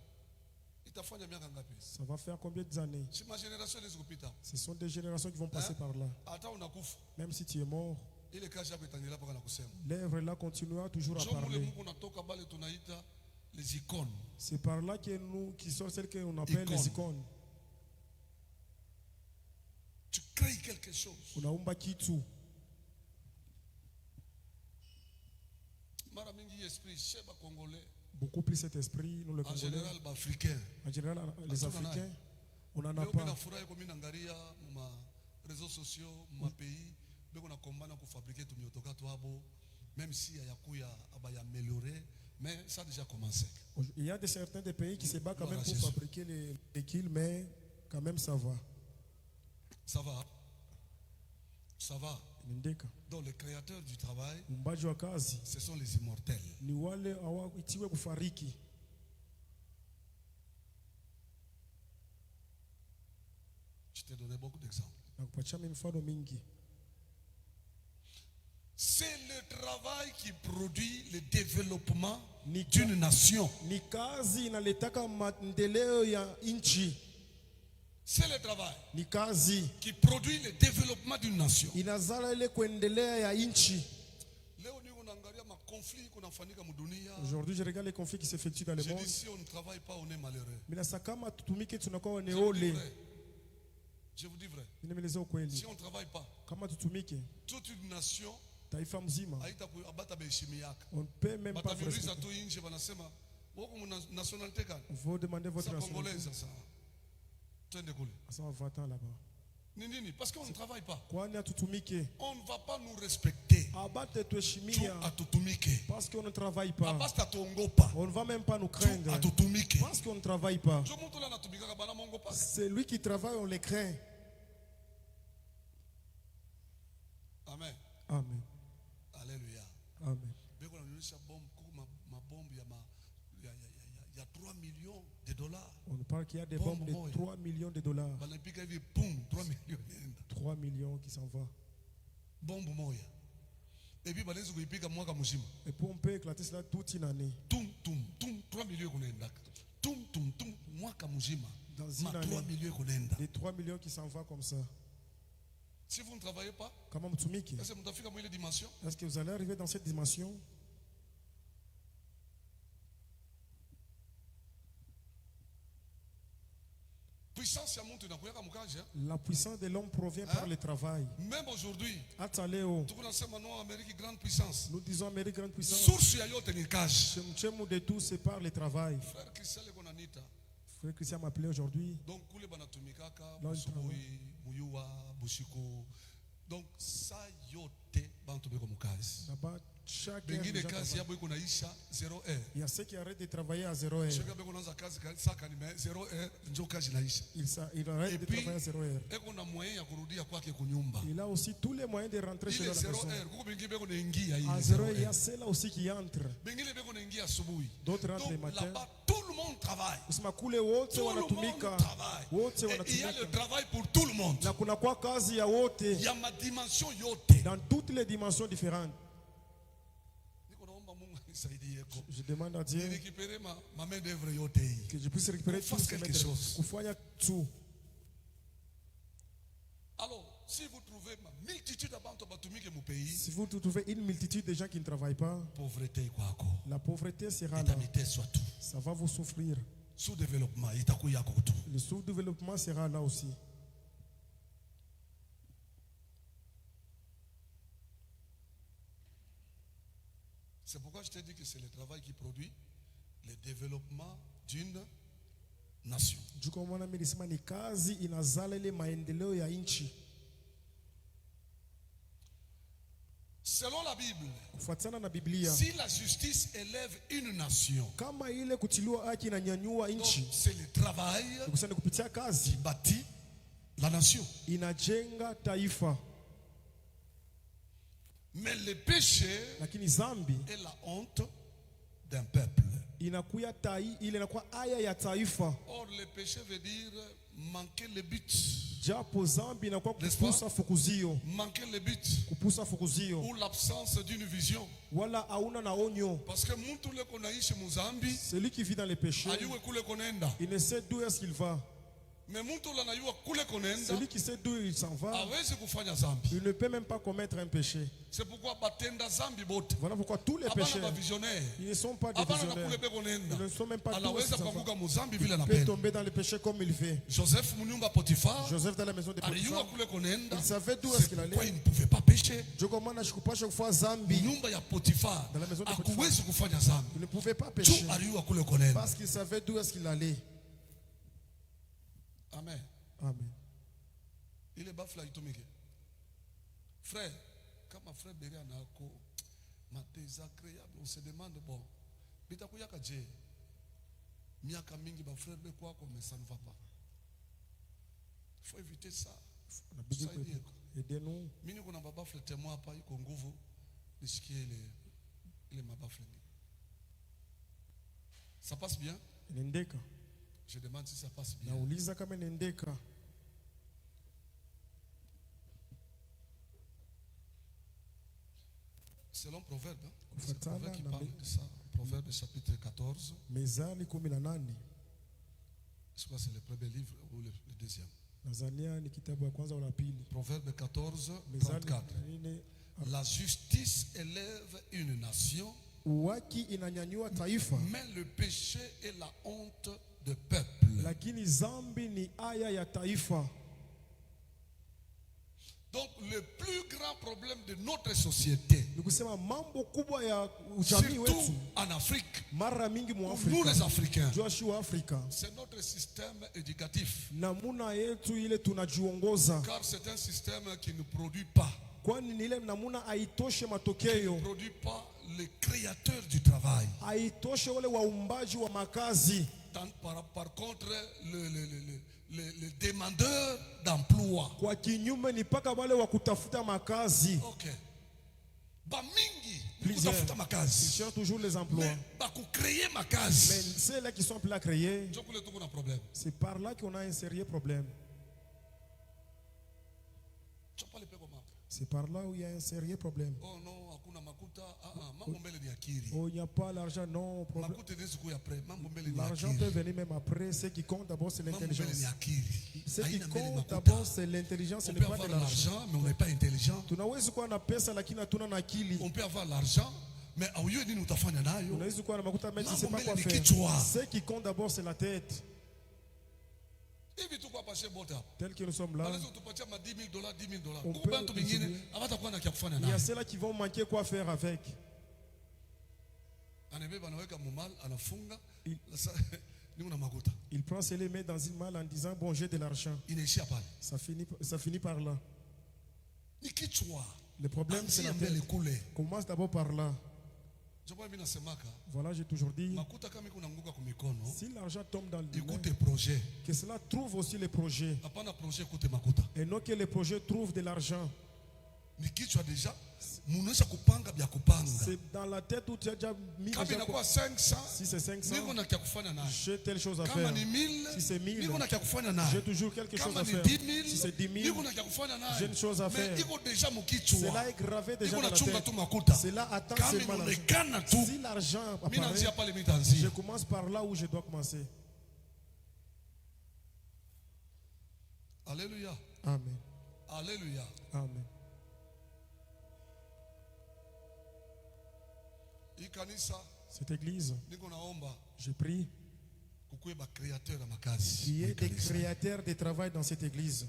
Itafanya miaka ngapi? ça va faire combien d'années? Si ma génération les kupita. Ce sont des générations qui vont passer par là. Hata unakufa. Même si tu es mort, Ile kazi yako itaendelea mpaka na kusema. l'œuvre là continuera toujours à Ndio mule parler. Mungu natoka bale tunaita les icônes. C'est par là que nous, qui sont celles qu'on appelle Icônes. les icônes. Tu crées quelque chose. Unaumba kitu. Mara mingi esprit sheba congolais, Beaucoup plus cet esprit, nous le en Congolais. général ba africain. En général, les Hatuna Africains, naye. on n'en a Leo mina pas. furahi kwa mimi naangalia ma réseaux sociaux, ma pays, beko na kombana ku fabriquer tu miotoka tu abo, même si yakuya aba ya améliorer, mais ça a déjà commencé. Il y a certains des pays qui se battent quand même Voilà, pour Jésus. fabriquer les kills, mais quand même ça va. Ça va. Ça va. Ndeka. Donc les créateurs du travail, Muumbaji wa kazi ce sont les immortels. ni wale hawaitiwe kufariki. Je t'ai donné beaucoup d'exemples. Nakupatia mifano mingi. C'est le travail qui produit le développement Ni d'une nation. Ni kazi inaletaka maendeleo ya nchi. C'est le travail Ni kazi qui produit le développement d'une nation. inazala ile kuendelea ya nchi. Leo niko naangalia ma conflit kunafanyika mudunia. Aujourd'hui, je regarde les conflits qui s'effectuent dans le Je monde. dis si on ne travaille pas, on est malheureux. Mina sakama tutumike tunakuwa Je vous dis neole. vrai. Je vous dis vrai. Nimeleza Si ukweli. on ne travaille pas, Kama tutumike toute une nation taifa mzima, haita abata beheshimi yake. on ne peut même pas vous Batamiuliza respecter. tu nje wanasema wako mna nationalité gani? Vous demandez votre Sa nationalité. congolaise sasa. Twende kule. Ça va 20 ans là-bas. Ni nini? Parce qu'on ne travaille pas. Kwani hatutumike? On ne va pas nous respecter. Abate Tu tuheshimia atutumike. parce qu'on ne travaille pas. Abasta tuongopa. On ne va même pas nous Tu craindre atutumike. parce qu'on ne travaille pas. Jo mtu la natumika bana mongo pas. C'est lui qui travaille, on les craint. Amen. Amen. Alléluia. Amen. Beko na nyonyesha bombe kuko ma bombe ya 3 millions de dollars. On parle qu'il y a des Bombe bombes de moya. 3 millions de dollars. Banapika hivi pum 3 millions nenda. 3 millions qui s'en va. Bombe moya. Et puis banaweza kuipika mwaka mzima. Et puis on peut éclater cela toute une année. Tum 3 millions kunaenda. tum mwaka mzima Dans ma une 3 année. millions konenda. Les 3 millions qui s'en vont comme ça. Si vous ne travaillez pas, Kama mtumiki, est-ce que vous avez fait dimension? est-ce que vous allez arriver dans cette dimension? Puissance ya muntu inakuweka mkaje. La puissance de l'homme provient par le travail. Même aujourd'hui, Hata leo, tunasema no Amérique grande puissance. nous disons Amérique grande puissance. Source ya yote ni kazi. Chemu de tout, c'est par le travail. Frère Kisele konanita. Frère Christian m'a appelé aujourd'hui. Donc kule banatumikaka Là, il Busubui, Muyuwa, Bushiko. Donc ça yote bantu beko mukazi. Là-bas, chaque heure, Bengine les gens kazi travaillent. yabo iko naisha 0 heure. Il y a ceux qui arrêtent de travailler à 0 heure. Cheka beko naanza kazi saka ni 0 heure njo kazi naisha. Il arrête Et de puis, travailler à 0 heure. eko na moyen ya kurudia kwake kunyumba. Il a aussi tous les moyens de rentrer chez Ile lui à la 0 maison. heure kuko bengine beko naingia hii. À 0 heure, il y a ceux-là aussi qui entrent. Bengine beko naingia asubuhi. D'autres rentrent le Donc matin. là-bas tout le monde travaille. Kusema kule wote Tout le monde wanatumika. travaille. Wote Et il y a le wanatumika. travail pour tout le monde. Na kuna kwa kazi ya wote Il y a ma dimension yote. dans toutes les dimensions différentes. Niko naomba Mungu anisaidie ko. Je demande à Dieu Récupérer ma main d'œuvre yote hii. que je puisse récupérer Qu'on tout fasse ce quelque chose. kufanya tout. Alors, si vous trouvez ma multitude d'abantu batumike mu pays, Si vous trouvez une multitude de gens qui ne travaillent pas, pauvreté kwako. la pauvreté sera là. Itamite soit tout. Ça va vous souffrir. Sous-développement itakuya ko tout. Le sous-développement sera là aussi. C'est pourquoi je t'ai dit que c'est le travail qui produit le développement d'une nation. Juu kwa maana mimi nisema ni kazi inazala ile maendeleo ya nchi. Selon la Bible, Kufuatana na Biblia, si la justice élève une nation, kama ile kutiliwa haki inanyanyua donc nchi, c'est le travail kusema kupitia qui kazi bâtit la nation. inajenga taifa, Mais le péché lakini zambi est la honte d'un peuple. inakuwa ile inakuwa aya ya taifa. Or, le péché veut dire manquer le but. Japo zambi inakuwa N'est-ce kupusa fukuzio, Manquer le but kupusa fukuzio, ou l'absence d'une vision. wala hauna na onyo. Parce que mtu ule konaishi muzambi, Celui qui vit dans les péchés, ayue kule konenda. il ne sait d'où est-ce qu'il va. Mais mtu ule anayua kule konenda, Celui qui sait d'où il s'en va, hawezi kufanya zambi. il ne peut même pas commettre un péché. C'est pourquoi batenda zambi bote. Voilà pourquoi tous les Abana pécheurs, ba visionnaire. ils ne sont pas des Abana na visionnaires. kule beko nenda. Ils ne sont même pas tous Anaweza des enfants. kuanguka muzambi vile Il peut anapenda. tomber dans les péchés comme il veut. Joseph munyumba Potiphar, Joseph dans la maison de aliyua Potiphar, kule konenda. il savait d'où est-ce qu'il C'est pourquoi allait. il ne pouvait pas pécher. Dieu commande chaque fois zambi. Nyumba ya Potiphar, Dans la maison de Potiphar. hakuwezi kufanya zambi. Il ne pouvait pas Tu pécher aliyua kule konenda. parce qu'il savait d'où est-ce qu'il allait. Amen. Amen. Il est bafla itumike. Frère, kama frère Beria nako ma désagréable, on se demande bon, bitakuyaka je. Miaka mingi ba frère be kwako mais ça ne va pas. Il faut éviter ça. Inabidi Tusaidie. aidez-nous. Mimi kuna mabafle témoin hapa iko nguvu nisikie ile mabafle. Ça passe bien? Inaendeka. Je demande si ça passe bien. Nauliza kama inaendeka. Selon Proverbe, hein? C'est Kufuatana Proverbe qui na parle de ça. Proverbe chapitre 14. Mezali 18. Je crois que c'est le premier livre ou le deuxième. Nazania ni kitabu ya kwanza wala pili. Proverbe 14, Mezali 34. 4. La justice élève une nation, Uwaki inanyanyua taifa, mais le péché est la honte de peuple. lakini zambi ni aya ya taifa. Donc le plus grand problème de notre société, Ni kusema mambo kubwa ya ujamii surtout wetu en Afrique, mara mingi mu nous les Afrika, Africains, Joshi wa Afrika, c'est notre système éducatif. namuna yetu ile tunajiongoza, Car c'est un système qui ne produit pas, kwani ni ile namuna haitoshe matokeo, ne produit pas le créateur du travail. haitoshe wale waumbaji wa makazi. Par contre, le demandeur d'emploi. Kwa kinyume ni paka wale wa kutafuta makazi. Ok. Ba mingi, Plusieurs. kutafuta Ils makazi. cherchent toujours les emplois. Mais ba créer Mais makazi. ceux-là qui sont appelés à créer, Jokule tuko na problème. c'est par là qu'on a un sérieux problème. Chopale peko mapa. C'est par là où il y a un sérieux problème. Oh non, hakuna Makuta, mambo mbele ni akili. Oh, il n'y a pas l'argent, non. Problème. Makuta inaweza kuja après, mambo mbele ni L'argent peut akili. venir même après. Ce qui compte d'abord, c'est Mambo mbele l'intelligence. ni akili. Ce qui Haina mbele compte makuta. d'abord, c'est l'intelligence, ce On n'est peut pas de avoir l'argent. l'argent, mais on n'est pas intelligent. Tunaweza kuwa na pesa lakini hatuna na akili. On peut avoir l'argent, mais auyue nini utafanya nayo? Unaweza kuwa na makuta mais tu sais Mambo pas quoi mbele ni faire. kichwa. Ce qui compte d'abord, c'est la tête. Hivi tu kwa pashe bote hapo. Tel que nous sommes là, Wanaweza kutupatia ma $10,000, $10,000. On Kwa peut bantu bingine distribuer. hawatakuwa na kia kufanya il y a nayo. ceux-là qui vont manquer quoi faire avec. Anabeba anaweka mumal, anafunga. Il- Sasa ni una makuta. Il prend ses les met dans une malle en disant bon, j'ai de l'argent. Inaishia pale. Ça finit par là. Ni kichwa. Le problème, c'est la Anzia mbele tête. kule. Commence d'abord par là. Japo mimi nasemaka, Voilà, j'ai toujours dit, makuta kama iko naanguka kwa mikono, si l'argent tombe dans le domaine, ikute projet. que cela trouve aussi les projets. Hapana projet kute makuta. Et non que les projets trouvent de l'argent. Ni kichwa deja, munaisha kupanga vya kupanga. C'est dans la tête où tu as déjà mis Kama déjà inakuwa quoi. 500, Si c'est 500, niko na kia kufanya nayo. j'ai telle chose à Kama faire. ni 1000, Si c'est 1000, niko na kia kufanya j'ai nayo. toujours quelque chose Kama à ni faire. 10,000, Si c'est 10 niko 000, na kia kufanya j'ai une nayo. chose à faire. Mais iko deja mukichwa. Cela est gravé déjà Niko dans la nachunga tu tête. makuta. Cela attend Kama seulement l'argent. inaonekana tu, Si l'argent mimi apparaît, naanzia pale je mitanzia. commence par là où je dois commencer. Alléluia. Amen. Alléluia. Amen. Hii kanisa Cette église, niko naomba je prie kukuwe ba créateur ya makazi. qu'il y ait des Kanisa. créateurs de travail dans cette église.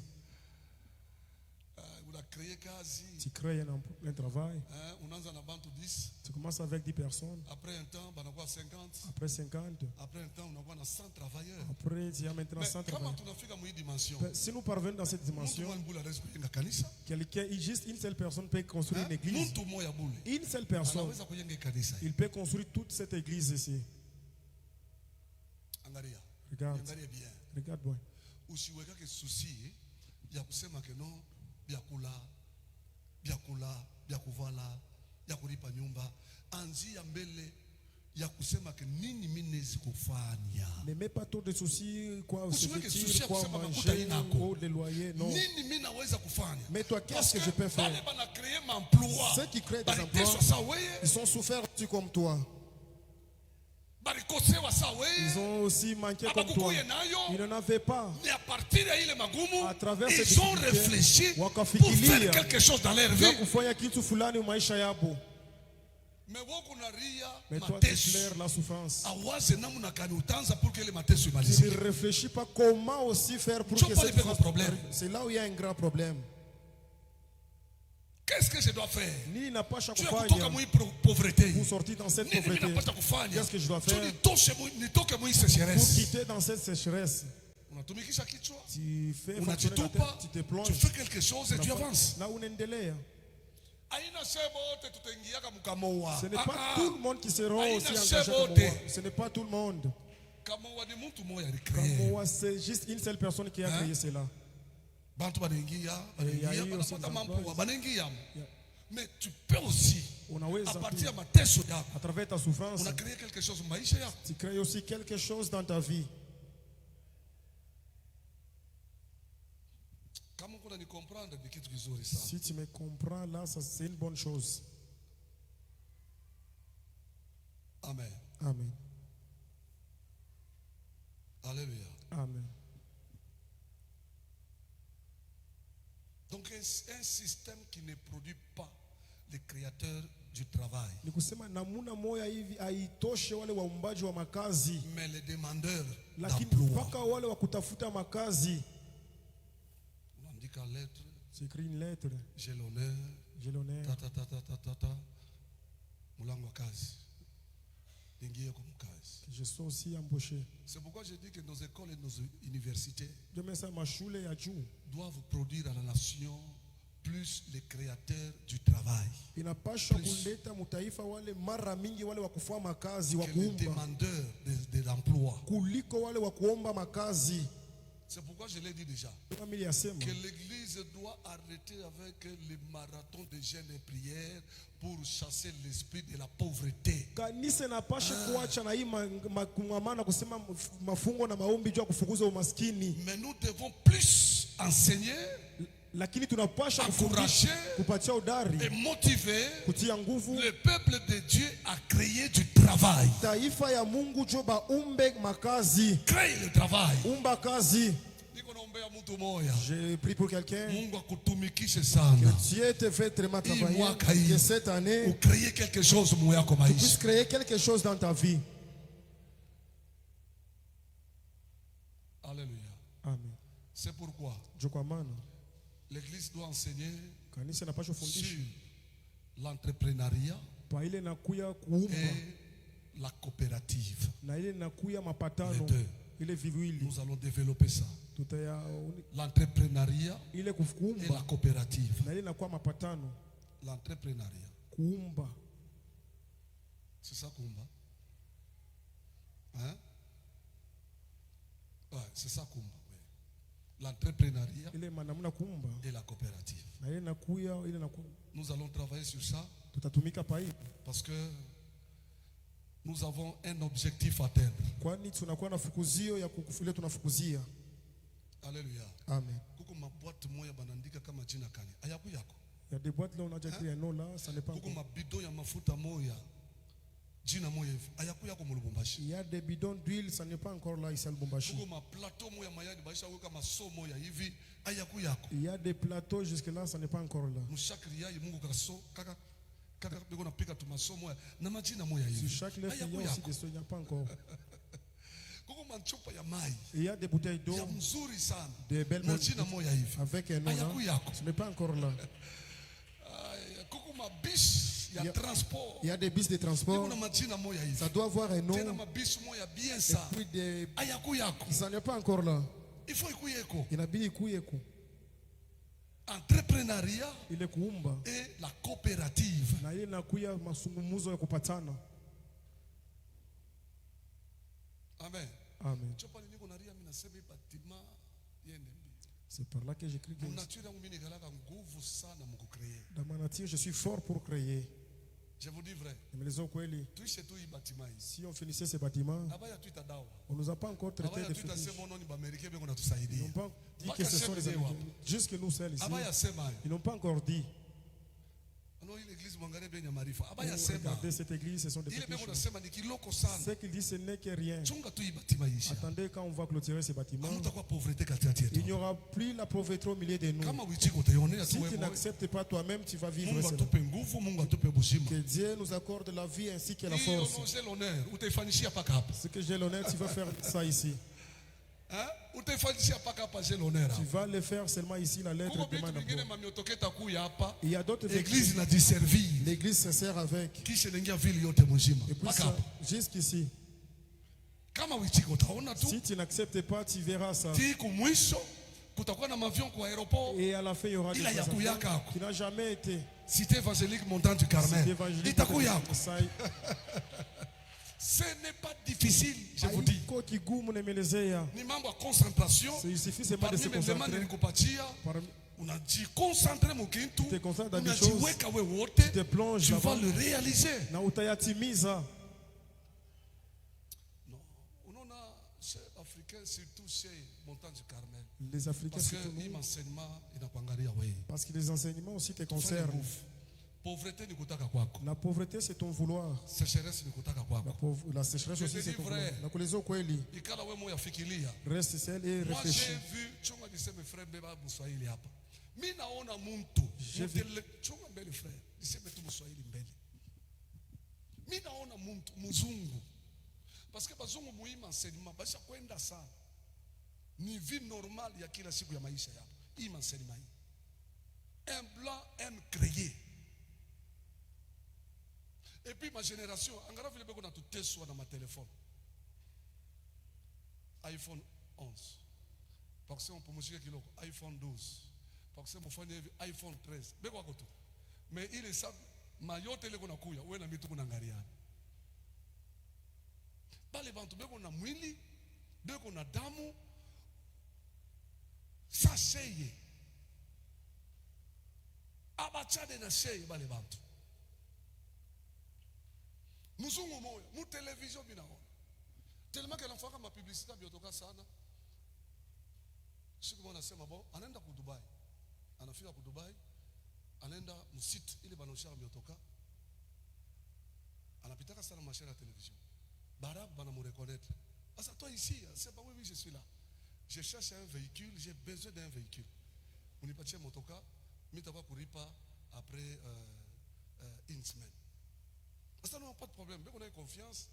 Una créer kazi. Tu crées un travail, Unaanza na bantu 10. tu commences avec 10 personnes, Après un temps, banakuwa 50. après 50, Après un temps, unakuwa na 100 travailleurs. après tu as maintenant Mais 100 kama travailleurs. tunafika mwa hii dimension, Si nous parvenons dans cette mtu dimension, mmoja bula anaweza kujenga kanisa. quelqu'un, juste une seule personne peut construire une église. Mtu mmoja bule Une seule personne, anaweza kujenga kanisa. il peut construire toute cette église ici. Angalia. Regarde, Angalia bien. regarde moi. Usiwekake susi ya kusema ke no vyakula vya kuvala ya kulipa nyumba. Anzia mbele ya kusema ke nini mimi naweza kufanya. Ne mets pas trop de soucis, quoi, se Usiweke souci ya vêtir, quoi kusema makuta manger, inako. ou les loyers, non. Nini mimi naweza kufanya? Mais toi, qu'est-ce que je peux faire? Bale bana créer emploi. Ceux qui créent des Baliteswa emplois, sa weye, ils sont souffert aussi comme toi. balikosewa sa Ils weye. ont aussi manqué comme toi. Abakukuye nayo. Ils n'en avaient pas. Mais à partir de ile magumu, À travers cette ils ont difficulté, réfléchi pour wakafikiria faire quelque chose dans leur vie. Ya kufanya kitu fulani maisha yabo. Mais wako na ria Mais toi, tu mateso. claires la souffrance. Awaze namna gani utaanza pour que ile mateso Tu ne imalizike. réfléchis pas comment aussi faire pour Je que parle cette de souffrance... problème. C'est là où il y a un grand problème. Qu'est-ce que je dois faire? Nini napasha Tu as kutoka kufanya mwa pauvreté. pour sortir dans cette Nini mimi pauvreté? napata kufanya? Qu'est-ce que je dois Tu faire nitoke mwa pour sécheresse. quitter dans cette sécheresse? Unatumikisha kichwa, Tu fais fonctionner la unajitupa, tête, tu te tu plonges. fais quelque chose et tu avances. Là où unaendelea. Aina sebo wote tutaingiaka mkamoa. Ce n'est pas tout le monde qui sera Aina aussi engagé sebo comme wote. moi. Ce n'est pas tout le monde. Kamoa ni mtu mmoja Comme alicrée. moi, c'est juste une seule personne qui a créé cela. Bantu banaingia, Il y a eu aussi banapata des mambo, emplois. banaingia. Yeah. Mais tu peux aussi, Unaweza à partir pia, ya mateso yako, à travers ta souffrance, on a créé quelque chose maisha yako. tu crées aussi quelque chose dans ta vie. Kama kuna ni comprendre ni kitu kizuri sana. Si tu me comprends là, ça c'est une bonne chose. Amen. Amen. Alléluia. Amen. Donc un système qui ne produit pas les créateurs du travail, Ni kusema namuna moya hivi haitoshe wale waumbaji wa makazi, mais les demandeurs lakini d'emploi. mpaka wale wa kutafuta makazi. Unaandika lettre, J'écris une lettre, j'ai l'honneur, j'ai l'honneur, mulango wa kazi. Ingie kwa mkazi. que je sois aussi embauché. C'est pourquoi je dis que nos écoles et nos universités Ndio mesa mashule ya juu doivent produire à la nation plus les créateurs du travail inapaswa Plus. kuleta mutaifa wale mara mingi wale wa kufua makazi wa que les kuumba demandeurs de l'emploi. kuliko wale wa kuomba makazi. C'est pourquoi je l'ai dit déjà, Kama niliyasema, que l'église doit arrêter avec les marathons de jeûne et prières pour chasser l'esprit de la pauvreté. kanisa inapasha kuacha na hii kungamana kusema mafungo na maombi juu ya kufukuza umaskini. Mais nous devons plus enseigner lakini tunapasha encourager kufundisha, kupatia udari, et motiver kutia nguvu le peuple de Dieu à créer du travail. taifa ya Mungu jo baumbe makazi, Crée le travail. umba kazi. Niko naombea mtu moya. Je prie pour quelqu'un. Mungu akutumikishe sana. Dieu te fait très mal travailler. mwaka hii, Que cette année, Ou créer quelque chose mu yako tu puisses maisha. créer quelque chose dans ta vie. Alléluia. Amen. C'est pourquoi Jo kwa maana l'église doit enseigner kanisa inapaswa sur fundisha l'entrepreneuriat pa ile nakuya kuumba et la coopérative. na ile nakuya Les mapatano deux. ile viwili Nous allons développer ça. tutaya L'entrepreneuriat ile et kuumba la coopérative. na ile nakuwa mapatano L'entrepreneuriat. kuumba. C'est ça Kumba. Hein? Ouais, c'est ça Kumba. Oui. L'entrepreneuriat Ile manamuna kuumba et la coopérative. na ile nakuya ile nakuwa Nous allons travailler sur ça tutatumika pa hii, parce que nous avons un objectif à atteindre. kwani tunakuwa na fukuzio ya kukufile tunafukuzia. Alléluia. Amen. Kuko maboîte moya banandika kama jina kani. Ayaku yako. Il y a des boîtes là on a déjà écrit un nom là, ça n'est pas Kuko encore. mabidon ya mafuta moya. Jina moya hivi. Ayaku yako mu Lubumbashi. Il y a des bidons d'huile, ça n'est pas encore là ici à Lubumbashi. Kuko ma plateau moya mayani baisha weka maso moya hivi. Ayaku yako. Il y a des plateaux jusque là, ça n'est pas encore là. Mushakiri yai Mungu kaso kaka kaka biko napika tu maso moya na majina moya Sur hivi. chaque lèvre, il y a Ayaku aussi yako. des choses, il n'y a pas encore. Kuko manchupa ya mai. Il y a des bouteilles d'eau, Ya mzuri sana. des belles Na bouteilles jina moya hivi. avec un nom Ayaku là. yako. Ce n'est pas encore là. Kuko mabis ya Ya- transport. Il y a des bus de transport, Kuna majina moya hivi. ça doit avoir un nom. Tena mabis moya bien Et ça. puis des... Ayaku yako. ça n'est pas encore là. Il faut ikuyeko. Inabidi ikuye ku Entrepreneuriat ile kuumba et la coopérative. na ile nakuya masungumuzo ya kupatana. Amen. Amen. Chopa niko naria mimi nasema batima yende mbi. C'est par là que j'écris que Nature yangu mimi nikalaka nguvu sana mkucreer. dans ma nature, je suis fort pour créer. Je vous dis vrai. Nimeeleza kweli, Tuishe tu hii batima hii. si on finissait ces bâtiments, Abaya tuita dawa. on nous a pas encore traité Abaya de tuita finish. sema ni ba Americain beko Ils natusaidia. n'ont pas dit Mpaka que ce sont les sema Américains. Jusque nous seuls ici, Abaya sema hayo. ils n'ont pas encore dit. Ano ile église mwangalie bien ya maarifa. Abaya sema. Regardez cette église, ce sont des Ile petites beko choses. nasema ni kiloko sana. Ce qu'il dit, ce n'est que rien. Chunga tu hii batima hii. Attendez, quand on va clôturer ces bâtiments, Hamtakuwa pauvreté katikati il n'y yetu. aura plus la pauvreté au milieu de nous. Kama wichiko utaionea Si tu tu wewe. n'acceptes pas toi-même, tu vas vivre Mungu cela. atupe nguvu, Mungu atupe bushima. Que Dieu nous accorde la vie ainsi que la Hiyo force. no j'ai l'honneur. Utaifanyishia paka hapa. Ce que j'ai l'honneur, tu vas faire ça ici. Hein? Utaifanyishia paka hapa j'ai l'honneur. Tu vas le faire seulement ici, la lettre Kuko vitu demande vingine d'abord. mamiotoketa kuya hapa. Il y a d'autres Église églises. inajiservir. L'église se sert avec. Kisha inaingia vile yote mzima. Et puis Paka ça, hapa. jusqu'ici. Kama wichiko utaona tu. Si tu n'acceptes pas, tu verras ça. Ti kumwisho kutakuwa na mavion kwa aéroport. Et à la fin, il y aura des Il a choses yaku yaka. qui n'a jamais été. Cité évangélique Montagne du C'est Carmel. évangélique. Itakuyako. Ça- Ce n'est pas difficile, je vous dis. haiko kigumu nimeelezea. Ni mambo ya concentration. Il suffit seulement de Parmi se mes demandes concentrer. nilikupatia. Parmi- Unajiconcentre mukintu. Te concentres dans des Unajiweka we wote. Tu te plonges Tu vas là-bas. le réaliser. Na utayatimiza. Non. Unaona chez Africains, surtout chez Montagne du Carmel. Les Africains, Parce que surtout hii nous, enseignement inakuangalia wewe. parce que les enseignements aussi te Fanya concernent. nguvu. Pauvreté ni kutaka kwako. La pauvreté, c'est ton vouloir. Sécheresse ni kutaka kwako. La sécheresse Je aussi, te c'est dis ton vrai. vouloir. Nakueleza ukweli. Ikala wewe moya fikiria. Reste seul et Moi réfléchis. j'ai vu chunga niseme frère mbeba Mswahili hapa. Mimi naona mtu J'ai vu- chunga mbele frère. Niseme tu Mswahili mbele. Mimi naona mtu mzungu. Parce que bazungu muhimu enseignement basha kwenda sana. Ni vie normale ya kila siku ya maisha yao. Hii enseignement hii. Un blanc aime créer. Et puis ma génération, angara vile beko na tuteswa na ma téléphone. iPhone 11. Parce que on peut musique kiloko iPhone 12. Parce que on fait iPhone 13. Beko wako tu. Mais il est ça mayote ile kuna kuya, wewe na mimi tuko naangaliana. Bale bantu beko na mwili, beko na damu. Sa sheye. Abachade na sheye bale bantu. Muzungu moya, mu television binaona. Tellement que l'enfant ma publicité biotoka sana. Siku mwana sema bon, anaenda ku Dubai. Anafika ku Dubai, anaenda msite ile banaoshaka miotoka. Anapitaka sana mashine ya television. Barabu bana mu reconnaître. Asa toi ici, c'est pas oui je suis là. Je cherche un véhicule, j'ai besoin d'un véhicule. Unipatie motoka, mitakuwa kulipa après une semaine. Ça n'a pas de problème. Dès qu'on a confiance,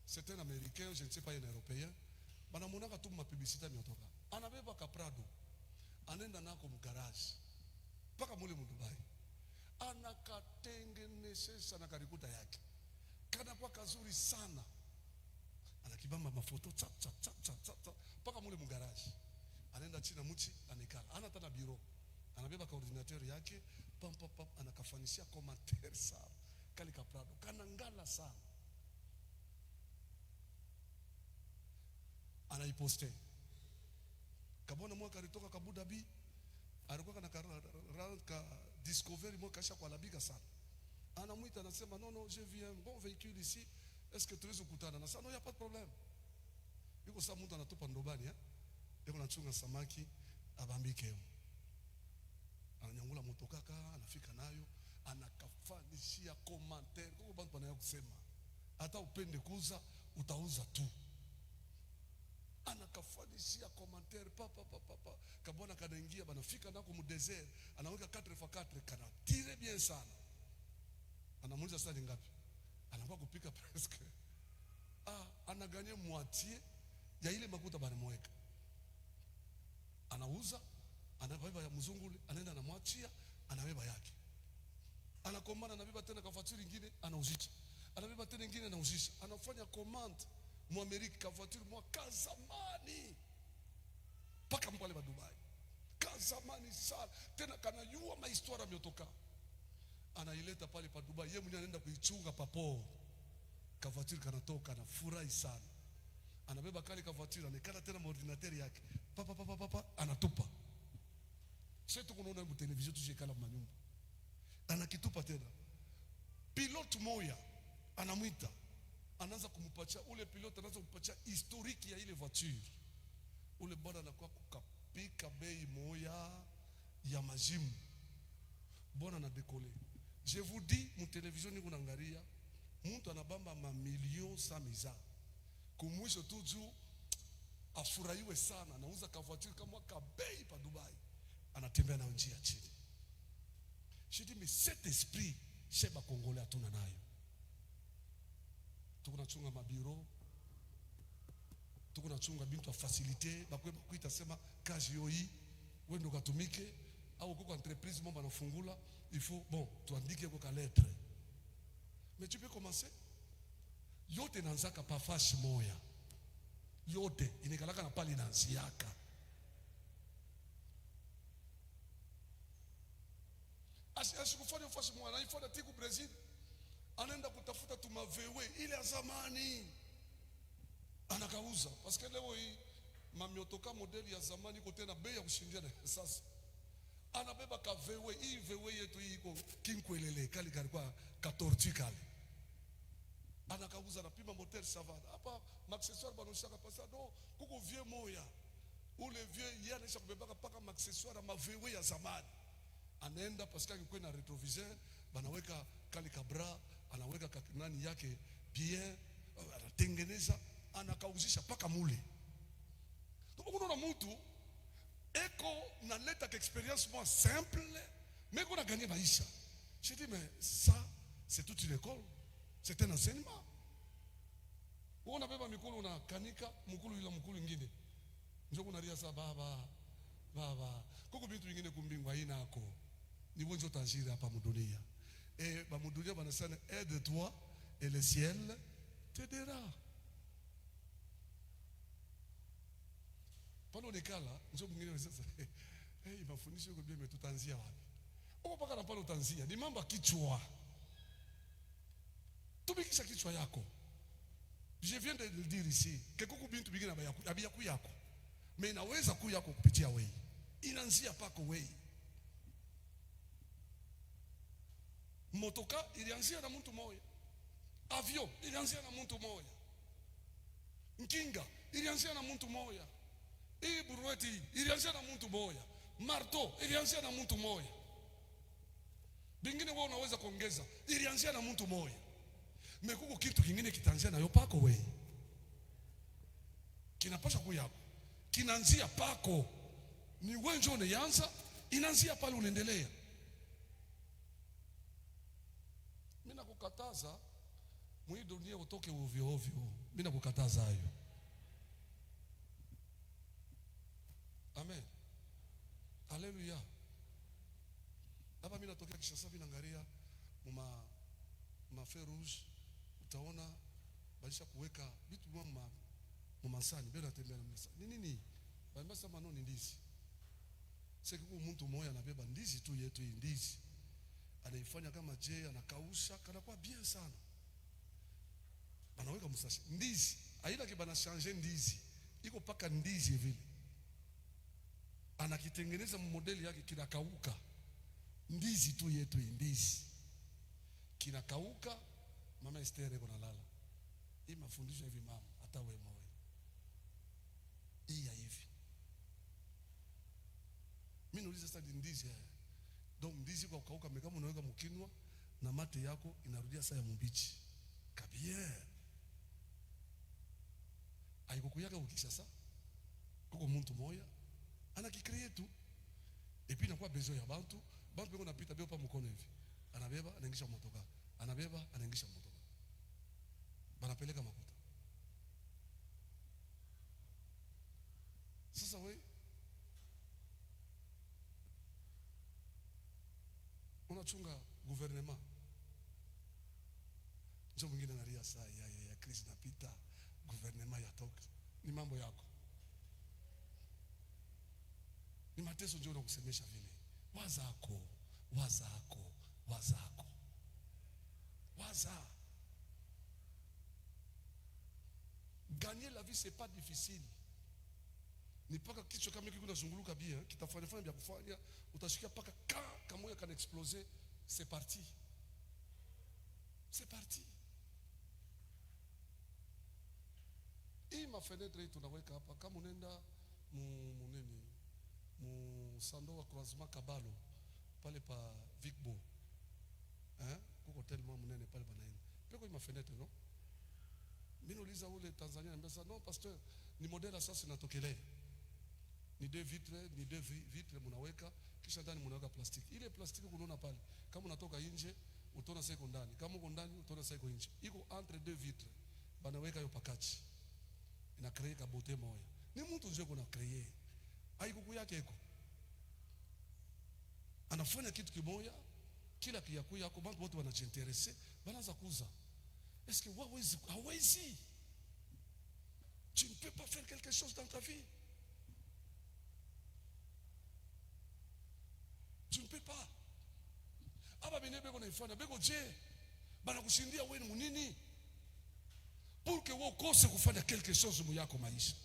c'est un Américain, je ne sais pas, un Européen. Banamonaka tu ma publicité miotoka. Anabeba ka Prado. Anenda nako mu garage. Paka mule mu Dubai. Anakatengeneze sana karikuta yake. Kana kwa kazuri sana. Anakibamba mafoto chap chap chap chap chap. Paka mule mu garage. Anaenda chini muchi anekala. Ana tana biro. Anabeba ka ordinateur yake, pam pam pam anakafanisia commentaire sana. Kali ka Prado. Kana ngala sana. Anaiposte. Kabona mwaka alitoka Abu Dhabi, alikuwa kana ka Discovery mwaka kasha kwa labika sana. Anamuita anasema non, je viens, bon véhicule ici, est-ce que tu es ukutana? Na ça non, il y a pas de problème. Yuko sa mtu anatupa ndobani yuko anachunga samaki abambike. Ananyangula motokaka, anafika nayo, anakafanishia commentaire. Kwa bantu banayo kusema, hata upende kuuza, utauza tu. Anakafanishia commentaire papa. Kabona kanaingia banafika nako mu desert, anaweka 4x4 kana tire bien sana. Anamuuliza sasa ni ngapi? Anakuwa kupika presque. Anaganya moitié ya ile makuta banamweka. Anauza, anabeba ya mzunguli, anaenda anamwachia, anabeba yake. Anakomana anabeba tena kafaturi nyingine, anauzisha. Anabeba tena nyingine anauzisha. Anafanya commande mu Amerika kafaturi mwaka zamani. Paka mpale ba Dubai. Kazamani sana. Tena kanayua mahistoria miotoka. Anaileta pale pa Dubai. Yeye mwenyewe anaenda kuichunga papo. Kavatiri kanatoka na furahi sana. Anabeba kale kavatiri, anekana tena ordinateur yake. Papa anatupa. Sasa tunaona mu television tujekala mu manyumba. Anakitupa tena. Pilote moya anamwita. Anaanza kumpatia ule pilote, anaanza kumpatia historiki ya ile voiture. Ule bwana anakuwa kukapika bei moya ya majimu. Bwana na décoller. Je vous dis, mu television ni kunangalia, mtu anabamba mamilion sa miza. Kumwisho tu juu afurahiwe sana, anauza ka voiture kama bei pa Dubai. Anatembea na njia chini. Je dis mais cet esprit, chez ba Congolais atuna nayo. Tukunachunga mabiro, tukunachunga bintu facilité, bakwe bakuita sema kazi yoi, wewe ndo katumike au kuko entreprise mambo anafungula, il faut bon, tuandike kwa lettre. Mais tu peux commencer. Yote nanzaka pa fashi moya. Yote inikalaka na pali nanziaka. Asikufanya fashi moya, anaifanya tiku Brazil. Anaenda kutafuta tumavewe ile ya zamani. Anakauza. Parce que leo hii mamiotoka modeli ya zamani iko tena bei ya kushindia na sasa. Anabeba ka vewe, hii vewe yetu hii iko kinkwelele kali kalikuwa ka tortue kali. Anakauza, anapima moteur savana. Hapa accessoire banoshaka pasa do kuko vieux moya. Ule vieux yeye anaisha kubebaka paka accessoire ma vewe ya zamani. Anaenda parce que alikuwa na retroviseur, banaweka kali kabra, anaweka nani yake bien, anatengeneza, anakauzisha paka mule. Unaona mtu eko naleta expérience moins simple, mais qu'on a gagné maisha. Je dis mais ça c'est toute une école, c'est un enseignement. Unaona beba mikulu na kanika, mkulu ila mkulu ngine. Njoo kunaria sa baba. Kuko bintu vingine kumbingwa ina yako. Ni bonzo tajiri hapa mudunia. Ba mudunia banasana aide-toi et le ciel t'aidera. Pano nekala, njoo mwingine sasa. Mafundisho yako bien tutanzia wapi? Uko paka na pale utanzia. Ni mambo kichwa. Tumikisha kichwa yako. Je viens de le dire ici, que kuko bintu bingine abia kuyako. Mais inaweza kuyako kupitia wewe. Inaanzia pako wewe. Motoka ilianzia na mtu moja. Avion ilianzia na mtu moja. Nkinga ilianzia na mtu moja. Hii burueti ilianzia na mtu moja. marto ilianzia na mtu moja. Bingine wewe unaweza kuongeza, ilianzia na mtu moja. Mekuko kitu kingine kitaanzia na yo pako wewe. Kinapasha kuyako. Kinaanzia pako. Ni wewe ndio unaanza, inaanzia pale unaendelea. Mimi nakukataza mwi dunia utoke ovyo ovyo. Mimi nakukataza hayo. Amen. Haleluya. Hapa mimi natokea Kishasa, mimi naangalia ma feu rouge, utaona baisha kuweka vitu masani bena tembea na mesa. Nini? Bamba sema no ni ndizi. Sasa kwa mtu mmoja anabeba ndizi tu yetu hii ndizi. Anaifanya kama je, anakausha, kanakuwa bien sana. Banaweka msashi. Ndizi, aina kibana changer ndizi. Iko paka ndizi vile. Anakitengeneza modeli yake kinakauka. Ndizi tu yetu hii ndizi. Kinakauka, mama Esther iko nalala. Hii mafundisho hivi mama, hata wewe moyo. Hii ya hivi. Mimi nauliza sasa ndizi haya. Donc ndizi kwa kukauka kama unaweka mkinwa na mate yako inarudia saa ya mbichi. Kabie. Aikokuyaga ukishasa. Kuko mtu moya anakicreate tu. Et puis inakuwa besoin ya bantu beko napita beo pa mkono hivi. Anabeba anaingisha motoka. Anabeba anaingisha motoka. Banapeleka makuta. Sasa wewe unachunga gouvernement. Ndio mwingine analia saa ya Chris napita gouvernement yatoka. Ni mambo yako. Ni mateso ndio unakusemesha vile. Wazako. Gagner la vie c'est pas difficile. Ni paka kichwa kama kiko kinazunguluka bien, kitafanya vya kufanya, utashikia paka kama moyo kana exploser, c'est parti. C'est parti. Hii mafenetre tunaweka hapa kama unaenda muneni sando wa croisement Kabalo pale pa Vicbo. Kuko tellement munene pale banaenda. Peko hii mafenetre no? Mimi nauliza ule Tanzania anambia non pasteur, ni modela sasa inatokelea. Ni deux vitres munaweka kisha ndani munaweka plastiki. Ile plastiki unaona pale kama unatoka nje utaona sasa iko ndani. Kama uko ndani utaona sasa iko nje. Iko entre deux vitres. Banaweka hiyo pakati. Ina créer ka beauté moya. Ni mtu nje kuna créer. Haikuku yake iko. Anafanya kitu kimoja kila kiyaku yako bantu wote wanajiinteresse banaanza kuuza. Est-ce que hawezi? Tu ne peux pas faire quelque chose dans ta vie. Tu ne peux pas. Aba benebe kona ifanya beko je bana kushindia wewe ni nini? Pour que wewe ukose kufanya quelque chose mu yako maisha.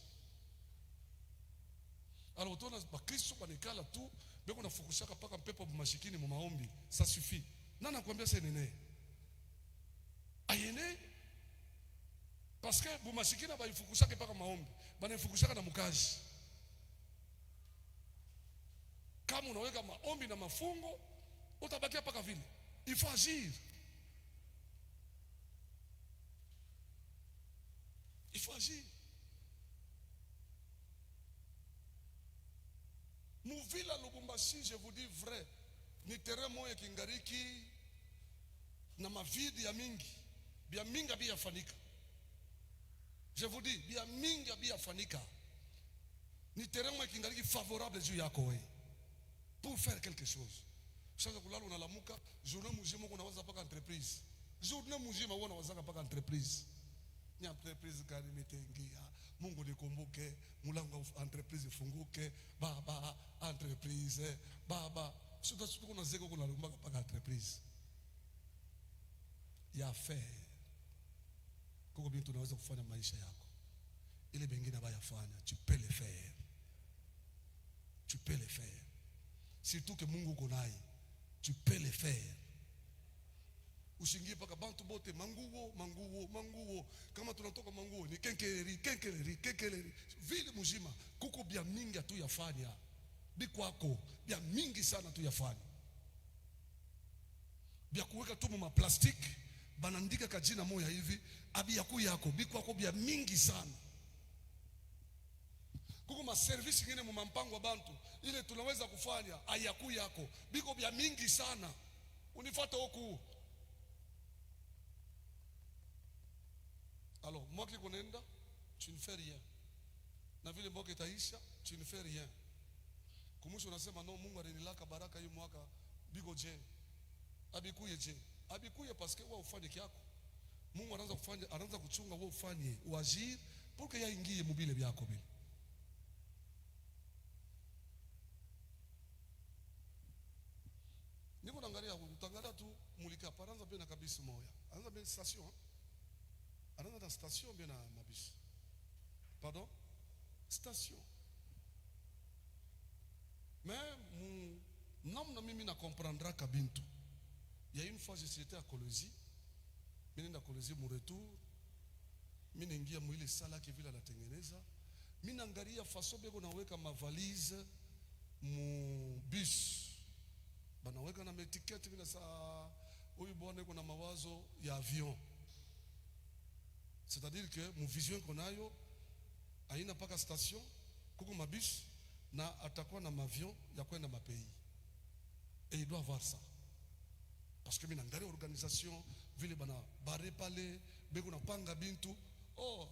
Alors utona ba Kristo banikala tu beko nafukushaka paka mpepo mashikini mu maombi, ça suffit. Nana nakwambia c'est nene. Ayene parce que bu mashikina ba ifukushaka paka maombi, bana ifukushaka na mukazi. Kama unaweka maombi na mafungo utabakia paka vile. Il faut agir. Il faut agir. Muvila Lubumbashi, je vous dis vrai, ni terrain moya kingariki na mavidi ya mingi. Bia minga bia fanika. Je vous dis, bia minga bia fanika. Ni terrain moya kingariki favorable juu yako wewe. Pour faire quelque chose. Sasa kulala unalamuka, journée mzima unaweza paka entreprise. Journée mzima unaweza paka entreprise. Ni entreprise gani nitengia? Mungu nikumbuke, mulango wa entreprise ifunguke, baba entreprise, baba. Sio tu kuna zeko kuna lumbaka paka entreprise. Ya faire. Kuko bintu unaweza kufanya maisha yako. Ile bengine bayafanya, tu peux le faire. Tu peux le faire. Surtout que Mungu kunai, tu peux le faire. Usingie paka bantu bote manguo. Kama tunatoka manguo ni kenkeleri. Vile mzima kuko bia mingi tu yafanya. bikwako bya mingi sana tu yafanya bya kuweka tu mu plastic banandika kajina moya hivi abiyaku yako bikwako bya mingi sana. Kuko ma service ngine mu mpango wa bantu ile tunaweza kufanya ayaku yako biko bya mingi sana. Unifuata huku. Alors moi qui connais, tu ne fais rien. Na vile mboka itaisha, tu ne fais rien. Kumusho unasema no, Mungu alinilaka baraka hii mwaka biko je. Abikuye je. Abikuye parce que wewe ufanye kyako. Mungu anaanza kuchunga wewe ufanye uajiri pour que yaingie mubile byako bile. Niko naangalia utangalia tu mulika paranza bena kabisa moya. Anaanza bena station. Anaanza na station bena mabisi. Pardon? Station. Mais namna mimi na comprendra kabintu. Il y a une fois j'étais à Colosie. Mimi nenda Colosie mon retour. Mimi naingia mwile sala kivila natengeneza. Mimi naangalia faso beko naweka mavalise mu bus. Banaweka na metiketi vile saa huyu bwana yuko na mawazo ya avion. C'est-à-dire que mon vision konayo aina paka station kuko mabus na atakuwa na avion ya kwenda mapei. Et il doit avoir ça. Parce que mina ngari organisation vile bana bare pale beko na panga bintu. Oh,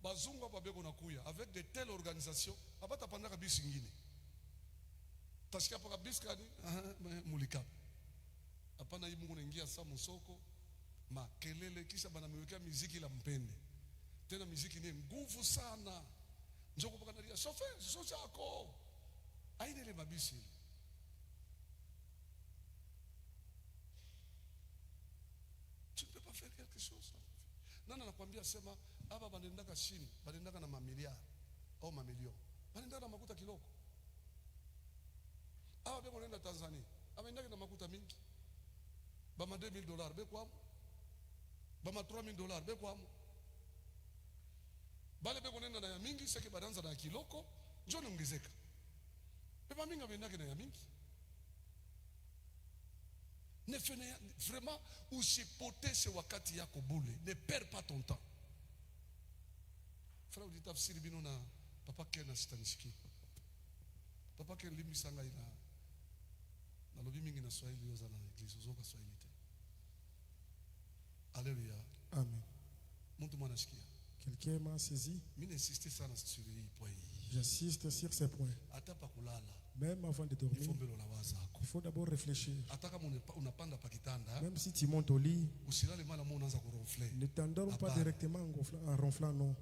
bazungu hapa beko na kuya avec de telles organisations abata pandaka bus ingine. Tasika paka bus kani mulika. Hapana hii Mungu naingia saa msoko makelele kisha bana miwekea muziki la mpende. Tena muziki ni nguvu sana. Njoo kupaka nalia chauffeur sio chako. Aina ile mabisi. Tu ne peux pas faire quelque chose. Nana nakwambia sema hapa banendaka chini, banendaka na mamiliard au mamilioni. Banendaka na makuta kiloko. Hapa beko nenda Tanzania. Amenendaka na makuta mingi. Bama $2,000 bekwamo. Bama $3,000 bekwamo. Bale beko nenda na ya mingi seke badanza na kiloko, njoo niongezeka. Beba mingi amenendaka na ya mingi. Ne fene vraiment usipoteze wakati yako bule. Ne perds pas ton temps. Frère uditafsiri bino na papa Ken asitanishiki. Papa Ken limisanga ina na lobi mingi na Swahili yoza na église zoka Swahili te. Alléluia. Amen. Muntu mwanashikia. Quelqu'un m'a saisi. Mimi insiste sana sur hii point. J'insiste sur ces points. Hata pa kulala. Même avant de dormir, il faut d'abord réfléchir. Même si tu montes au lit, ne t'endors pas directement en ronflant, non.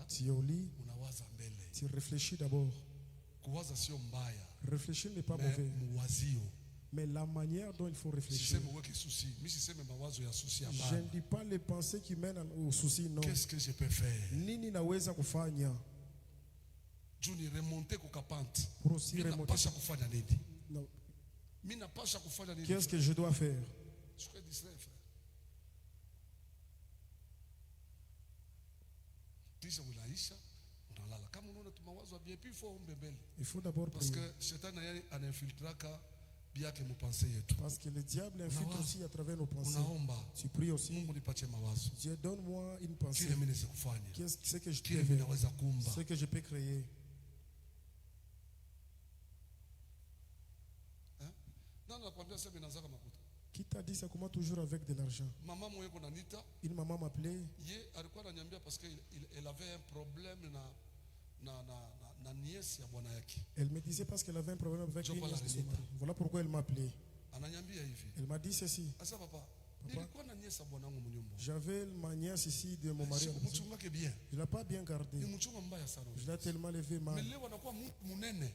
Tu es au lit, tu réfléchis d'abord. Réfléchir n'est pas mauvais, mais la manière dont il faut réfléchir. Je ne dis pas les pensées qui mènent au souci, non. Qu'est-ce que je peux faire? Nini naweza kufanya? Juni remonter kukapante. Pour aussi remonter. Qu'est-ce que je dois faire? Je suis distrait, frère. Il faut d'abord parce prier. que Satan a infiltré bien que nous pensions tout. Parce que le diable infiltre aussi à travers nos pensées. Tu pries aussi. Dieu, donne-moi une pensée. Qu'est-ce que je peux faire? Ce que je peux créer. Qui t'a dit ça? Comment toujours avec de l'argent? Une maman m'appelait. Parce qu'elle avait un problème na nièce ya bwana yake. Elle me disait parce qu'elle avait un problème avec une nièce de son mari. Voilà pourquoi elle m'a appelé. Elle m'a dit ceci. J'avais ma nièce ici de mon mari. Je ne l'ai pas bien gardée. Je l'ai tellement levée mal.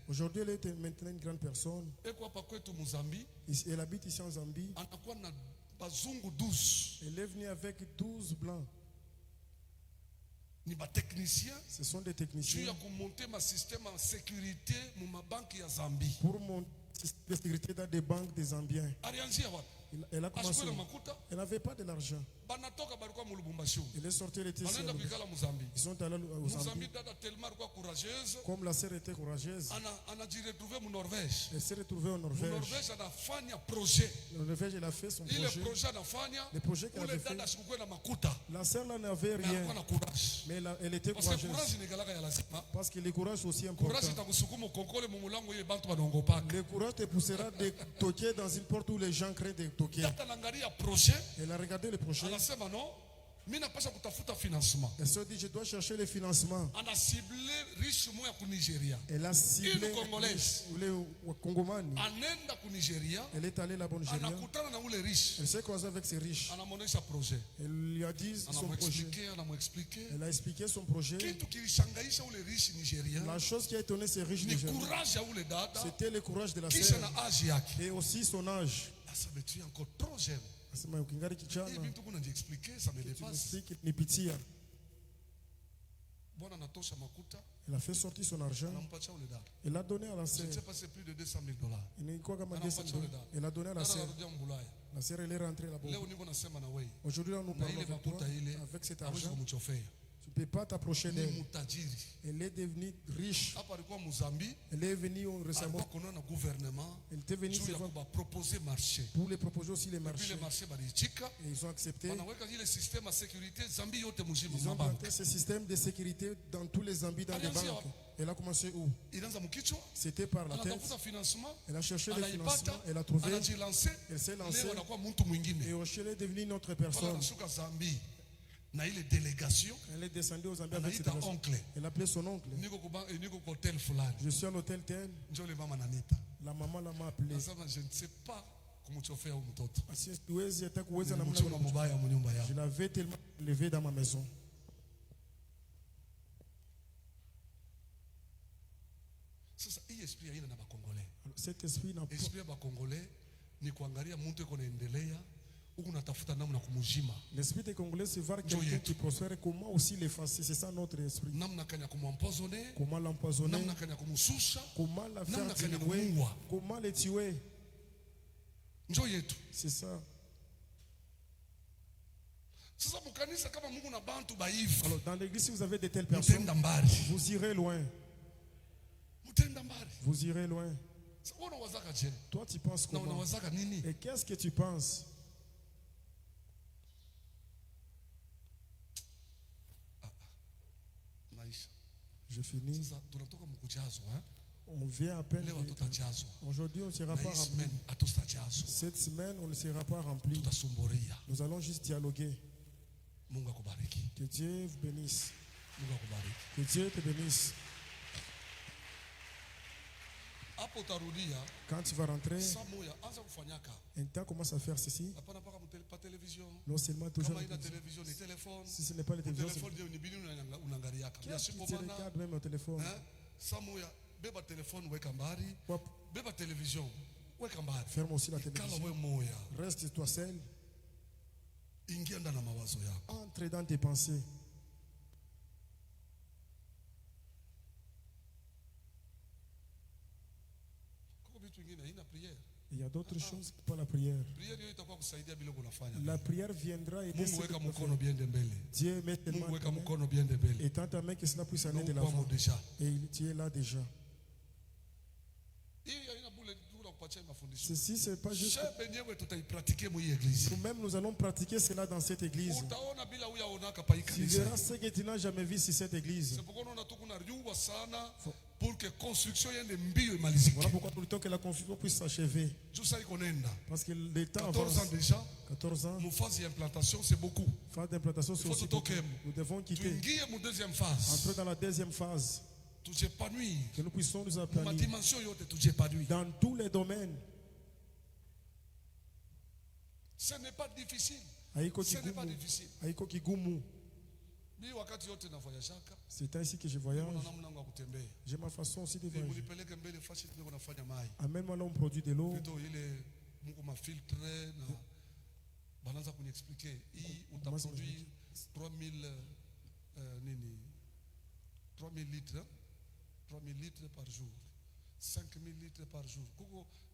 Aujourd'hui, elle est maintenant une grande personne. Elle habite ici en Zambie. Elle est venue avec 12 blancs. Ce sont des techniciens pour monter ma système en sécurité ma banque ya Zambie. Pour monter la sécurité dans des banques des Zambiens. Elle a commencé. Elle n'avait pas de l'argent. Il est sorti, il était ici. Ils sont allés au Zambie. Comme la sœur était courageuse, elle s'est retrouvée en Norvège. Le Norvège, elle a fait son projet. Le projet qu'elle avait fait, la sœur là n'avait rien, mais elle était courageuse. Parce que le courage aussi important. Le courage te poussera de toquer dans une porte où les gens craignent de toquer. Elle a regardé le projet. Elle se dit, je dois chercher le financement. Elle a ciblé les Congomani. Elle est allée là-bas au Nigeria. Elle s'est croisée avec ces riches. Elle lui a dit son projet. Elle a expliqué son projet. La chose qui a étonné ces riches nigériens, c'était le courage de la sœur et aussi son âge. Encore trop jeune. Elle a fait sortir son argent. Elle a donné à la sœur. Plus de 200 000 $. Elle a donné à la sœur. La sœur, elle est rentrée là-bas. Aujourd'hui, nous parlons avec toi. Avec cet argent, tu ne peux pas t'approcher d'elle. Elle est devenue riche. Elle est venue récemment. Elle était venue pour les proposer aussi les marchés. Et ils ont accepté. Ils ont planté ce système de sécurité dans tous les Zambies, dans les banques. Elle a commencé où? C'était par la tête. Elle a cherché le financement. Elle a trouvé. Elle s'est lancée. Et Rochelle est devenue une autre personne. Elle est descendue aux Zambies avec ses oncles. Elle a appelé son oncle. Je suis à l'hôtel tel. La maman m'a appelé. Je ne sais pas comment tu as fait. Je l'avais tellement élevé dans ma maison. Cet esprit n'a pas. L'esprit des Congolais, c'est voir quelqu'un qui prospère et comment aussi l'effacer. C'est ça notre esprit. Comment l'empoisonner, comment la faire diminuer, comment le tuer. C'est ça. Alors dans l'église, si vous avez de telles personnes, vous irez loin. Vous irez loin. Toi, tu penses comment? Et qu'est-ce que tu penses? Je finis. On vient à peine. Aujourd'hui, on ne sera pas rempli. Cette semaine, on ne sera pas rempli. Nous allons juste dialoguer. Que Dieu vous bénisse. Que Dieu te bénisse. Quand tu vas rentrer, un temps commence à faire ceci. Non seulement toujours si ce n'est pas le télévision, qu'est-ce que tu regardes même au téléphone? Ferme aussi la télévision. Reste-toi seul. Entre dans tes pensées. Il y a d'autres choses que pas la prière. La prière viendra et Dieu met tellement et tant ta main que cela puisse aller de l'avant. Et tu es là déjà. Ceci, c'est pas juste. Nous-mêmes, nous allons pratiquer cela dans cette église. Tu verras ce que tu n'as jamais vu sur cette église. Pour que construction voilà pourquoi tout le temps que la construction puisse s'achever. Parce que le temps 14 ans déjà. 14 ans. Mon phase d'implantation, c'est beaucoup. Phase d'implantation, c'est aussi beaucoup. Nous devons quitter. Entrer dans la deuxième phase. Que nous puissions nous aplanir. Dans tous les domaines. Ce n'est pas difficile. Ce n'est pas difficile. C'est ainsi que je voyage. J'ai ma façon aussi de voyager. Amène-moi là, on produit de l'eau. On produit 3000 litres. 3000 litres par jour. 5000 litres par jour.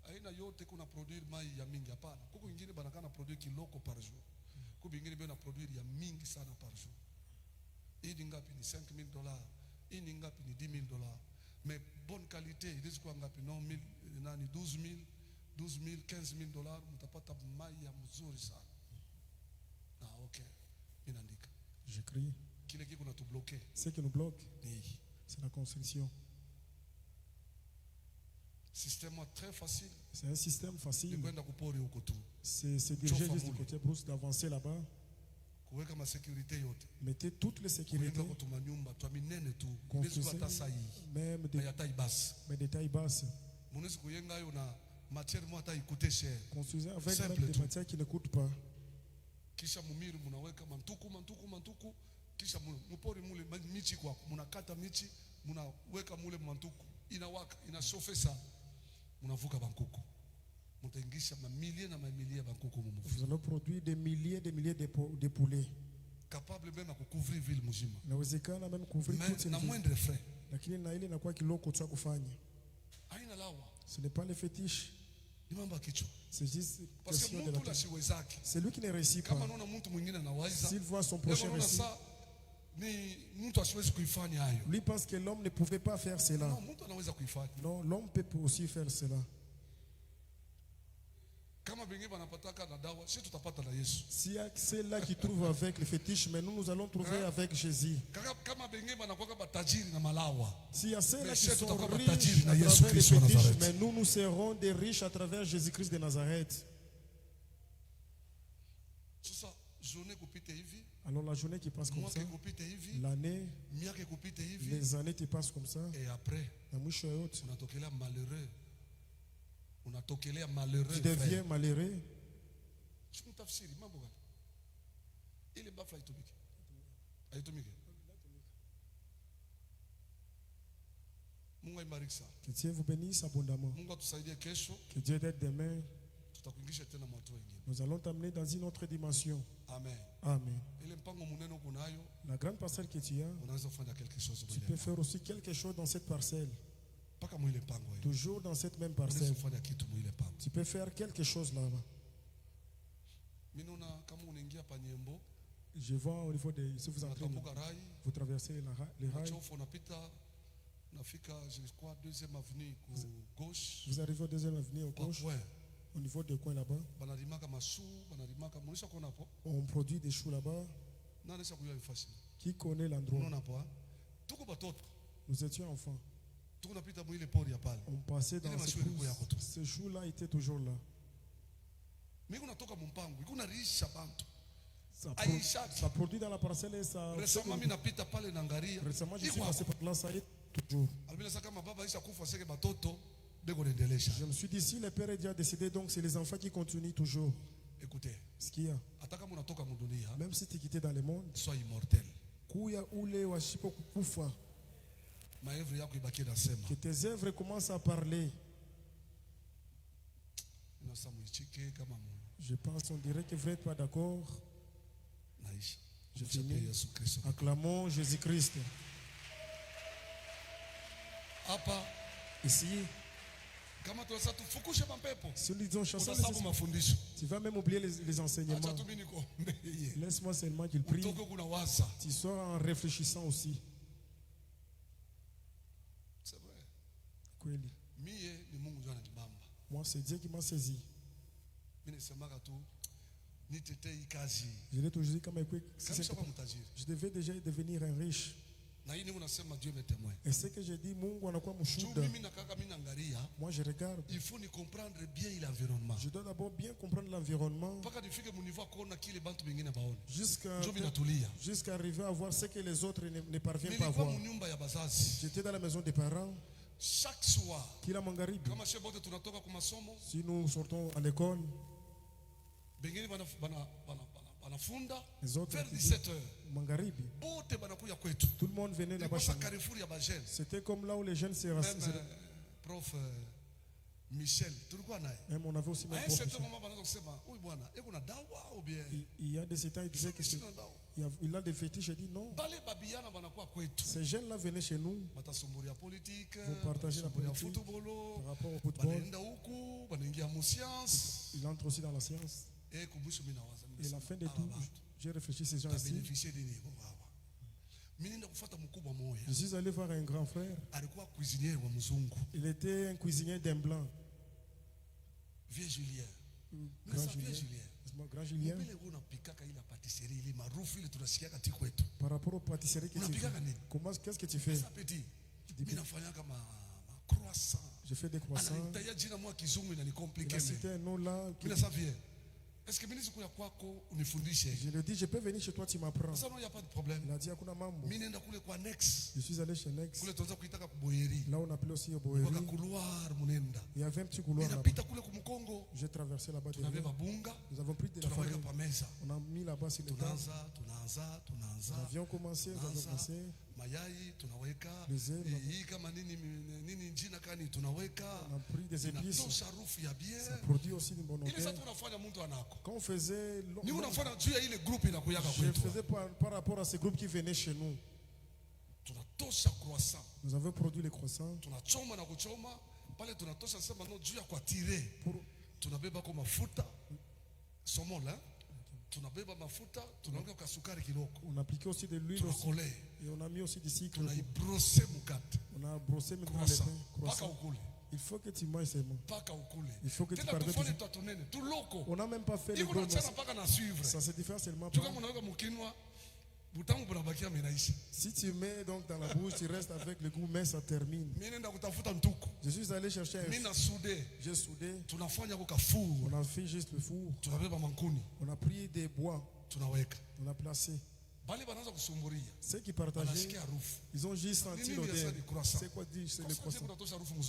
Aina yote kuna produire mai ya mingi hapana. Kuko ingine banakana produire kiloko par jour. bingine bena produire ya mingi sana par jour. Hii ni ngapi? Ni $5,000. Hii ni ngapi? Ni $10,000. Mais bonne qualité, il kwa ngapi? Non, 12,000, 15,000 mtapata mai ya mzuri sana. Ah, okay. Inaandika. J'écris. Kile kiko na tu bloquer. Ce qui nous bloque, Ni c'est la construction. système très facile. C'est un système facile. Kwenda kupori huko tu. C'est diriger juste du côté brousse, d'avancer là-bas. Kuweka ma sécurité yote. Mettez toutes les sécurités. Kuweka kutuma nyumba tu minene tu. Construisez Hata sahi. même Ya taille basse. des tailles basses. Munezi kuyenga yo na matière mo hata ikute cher. Construisez avec Simple même des tout. matières qui ne coûtent pas. Kisha mumiru munaweka mantuku. Kisha mupori mule michi kwa munakata michi, munaweka mule mantuku. Inawaka, inashofe sana. Munavuka bankuku. Mutaingisha mamiliers na mamiliers bankuku mumufu. Vous allez produire des milliers de poulets. Capable même à couvrir ville muzima. Inawezekana même couvrir toute Mais une na ville. moindre frais. Lakini na ile inakuwa kiloko cha kufanya. Haina lawa. Ce n'est pas les fétiches. Ni mambo ya kichwa. C'est juste Parce que question de la mtu la tête. siwezaki. C'est lui qui ne réussit pas. Kama naona mtu mwingine anaweza. S'il voit son prochain réussir, ni mtu asiwezi kuifanya hayo. lui pense que l'homme ne pouvait pas faire cela. Non, mtu anaweza kuifanya. Non, l'homme peut aussi faire cela. Kama bengine banapataka na dawa, sisi tutapata na Yesu. S'il y a ceux-là qui trouvent avec les fétiches, mais nous allons trouver avec Jésus. Kama bengine banakuwa batajiri na malawa. S'il y a ceux-là Mais qui c'est sont tout encore riches bâti à na Yesu travers les Christ wa fétiches, Nazareth. mais nous serons des riches à travers Jésus-Christ de Nazareth. Sasa journée kupita hivi, Alors la journée qui passe comme ça, mwaka kupita hivi, l'année, miaka kupita hivi, les années qui passent comme ça, et après na mwisho yote, unatokelea malheureux. Unatokelea malheureux. tu deviens malheureux. Tafsiri mambo gani? Ile bafa haitumiki. Haitumiki. Mungu aibariki sana. Que Dieu vous bénisse abondamment. Mungu atusaidie kesho Que Dieu t'aide demain. tutakuingisha tena watu wengine. Nous allons t'amener dans une autre dimension. Amen. Amen. Ile mpango munene kunayo, La grande parcelle que tu as, unaweza kufanya quelque chose tu peux mwile. faire aussi quelque chose dans cette parcelle. Paka mwile mpango hiyo. Toujours dans cette même Unaweza parcelle. kufanya kitu mwile mpango. Tu peux faire quelque chose là-bas. Mimi naona kama unaingia pa Nyembo, Je vois au niveau de... Si vous entrez, unatambuka rai, vous traversez les rails, unachofu unapita, unafika je crois deuxième avenue ku gauche. vous arrivez au deuxième avenue au gauche, Ouais. au niveau de coin là-bas. Banalimaka masu, banalimaka munisha kona hapo. On produit des choux là-bas. Nani sasa kuya ifasi? Qui connaît l'endroit? Unaona hapo? Tuko batoto. Nous étions enfants. Tuko napita mwile pori ya pale. On passait dans Ile ces mashughuli yako tu. pousses. Ce chou-là était toujours là. Mimi kunatoka mumpango, kuna risha bantu. Ça, Aïcha. ça produit dans la parcelle et ça... Récemment mimi napita pale na ngaria. Récemment, je suis Iko passé hapo. par là, ça y est, toujours. Albina sasa kama baba aisha kufa seke batoto beko nendelesha. Je me suis dit, si le père est déjà décédé, donc c'est les enfants qui continuent toujours. Écoutez, Ce qu'il y a. hata kama unatoka mudunia, Même si tu es quitté dans le monde, sois immortel. kuya ule washipo kukufa, Maevre yako ibakie nasema. que tes œuvres commencent à parler. Inasa muichike kama mu Je pense, on dirait que vous n'êtes pas d'accord. naisha. Je Mchape finis. Yesu Kristo. Acclamons Jésus-Christ. Hapa Ici, kama tunasa tufukushe mapepo. si nous disons chanson, Utasabu mafundisho. tu vas même oublier les Acha enseignements. tu mimi nikuombee yeye. Laisse-moi seulement qu'il prie. Utoke kuna waza. Tu sors en réfléchissant aussi. C'est vrai. Kweli. Mie ni Mungu ndio ananibamba. Moi, c'est Dieu qui m'a saisi. Mimi nasemaka tu nitetee hii kazi. Je l'ai toujours dit comme si Kama c'était shaka mtajiri. je devais déjà devenir un riche. Na hii ndio unasema Dieu m'est témoin. Et ce que j'ai dit, Mungu anakuwa Tu mshuhuda. mimi nakaka mimi naangalia, Moi, je regarde. il faut ni comprendre bien l'environnement. Je dois d'abord bien comprendre l'environnement Mpaka nifike mu niveau kuona kile bantu bengine baone. jusqu'à Ndio vinatulia. arriver à voir ce que les autres ne parviennent pas à Nilikuwa voir. mu nyumba ya bazazi. J'étais dans la maison des parents. Chaque soir Kila magharibi, kama shebo wote tunatoka kwa masomo, si nous sortons à l'école, bengine banafunda les autres vers étudiants, 17h. magharibi, Bote banakuya kwetu. tout le monde venait là-bas. Nilikuwa chez sa nous. Carrefour ya bajene. C'était comme là où les jeunes se Même rassemblaient. prof Michel, tulikuwa naye. Même on avait aussi même À un professeur. certain moment banaanza kusema, "Huyu bwana, eko na dawa au bien?" Il y a des temps, il disait que Sina dawa. il a des fétiches. J'ai dit non. Bale babiana banakuwa kwetu. Ces jeunes-là venaient chez nous Batasumburia politique, Vous partagez la batasumburia politique football, par rapport au football. banaenda huku, banaingia mu science. Il entre aussi dans la science. Et la fin de tout, j'ai réfléchi à ces gens-ci. Je suis allé voir un grand frère. Il était un cuisinier d'un blanc. Vieux Julien. Grand Julien. Grand Julien. Par rapport aux pâtisseries que tu fais, qu'est-ce que tu fais? Je fais des croissants. Il a cité un nom là. Est-ce que je lui ai dit, je peux venir chez toi, tu m'apprends. il n'y a pas de problème. Il a dit, Akuna Mambo. Next. Je suis allé chez Nex. Là, on appelait aussi au Il Boéry. Il y avait un petit couloir là-bas. J'ai traversé là-bas. Nous avons pris de la farine. On a mis là-bas sur les tables. Nous avions commencé. Les œufs. On a pris des épices. Ça produit aussi une bonne odeur. Quand on faisait, je faisais par rapport à ces groupes qui venaient chez nous. Nous avons produit les croissants. On appliquait aussi de l'huile et on a mis aussi du sucre. On a brossé maintenant les pains. Il faut que tu manges seulement. Il faut que tu parles. On n'a même pas fait le gros. Ça se diffère seulement pas. Si tu mets donc dans la bouche, tu restes avec le goût, mais ça termine. Je suis allé chercher un four. J'ai soudé. On a fait juste le four. On a pris des bois. On a placé. Ceux qui partageaient, ils ont juste senti l'odeur. C'est quoi dire? C'est le croissant.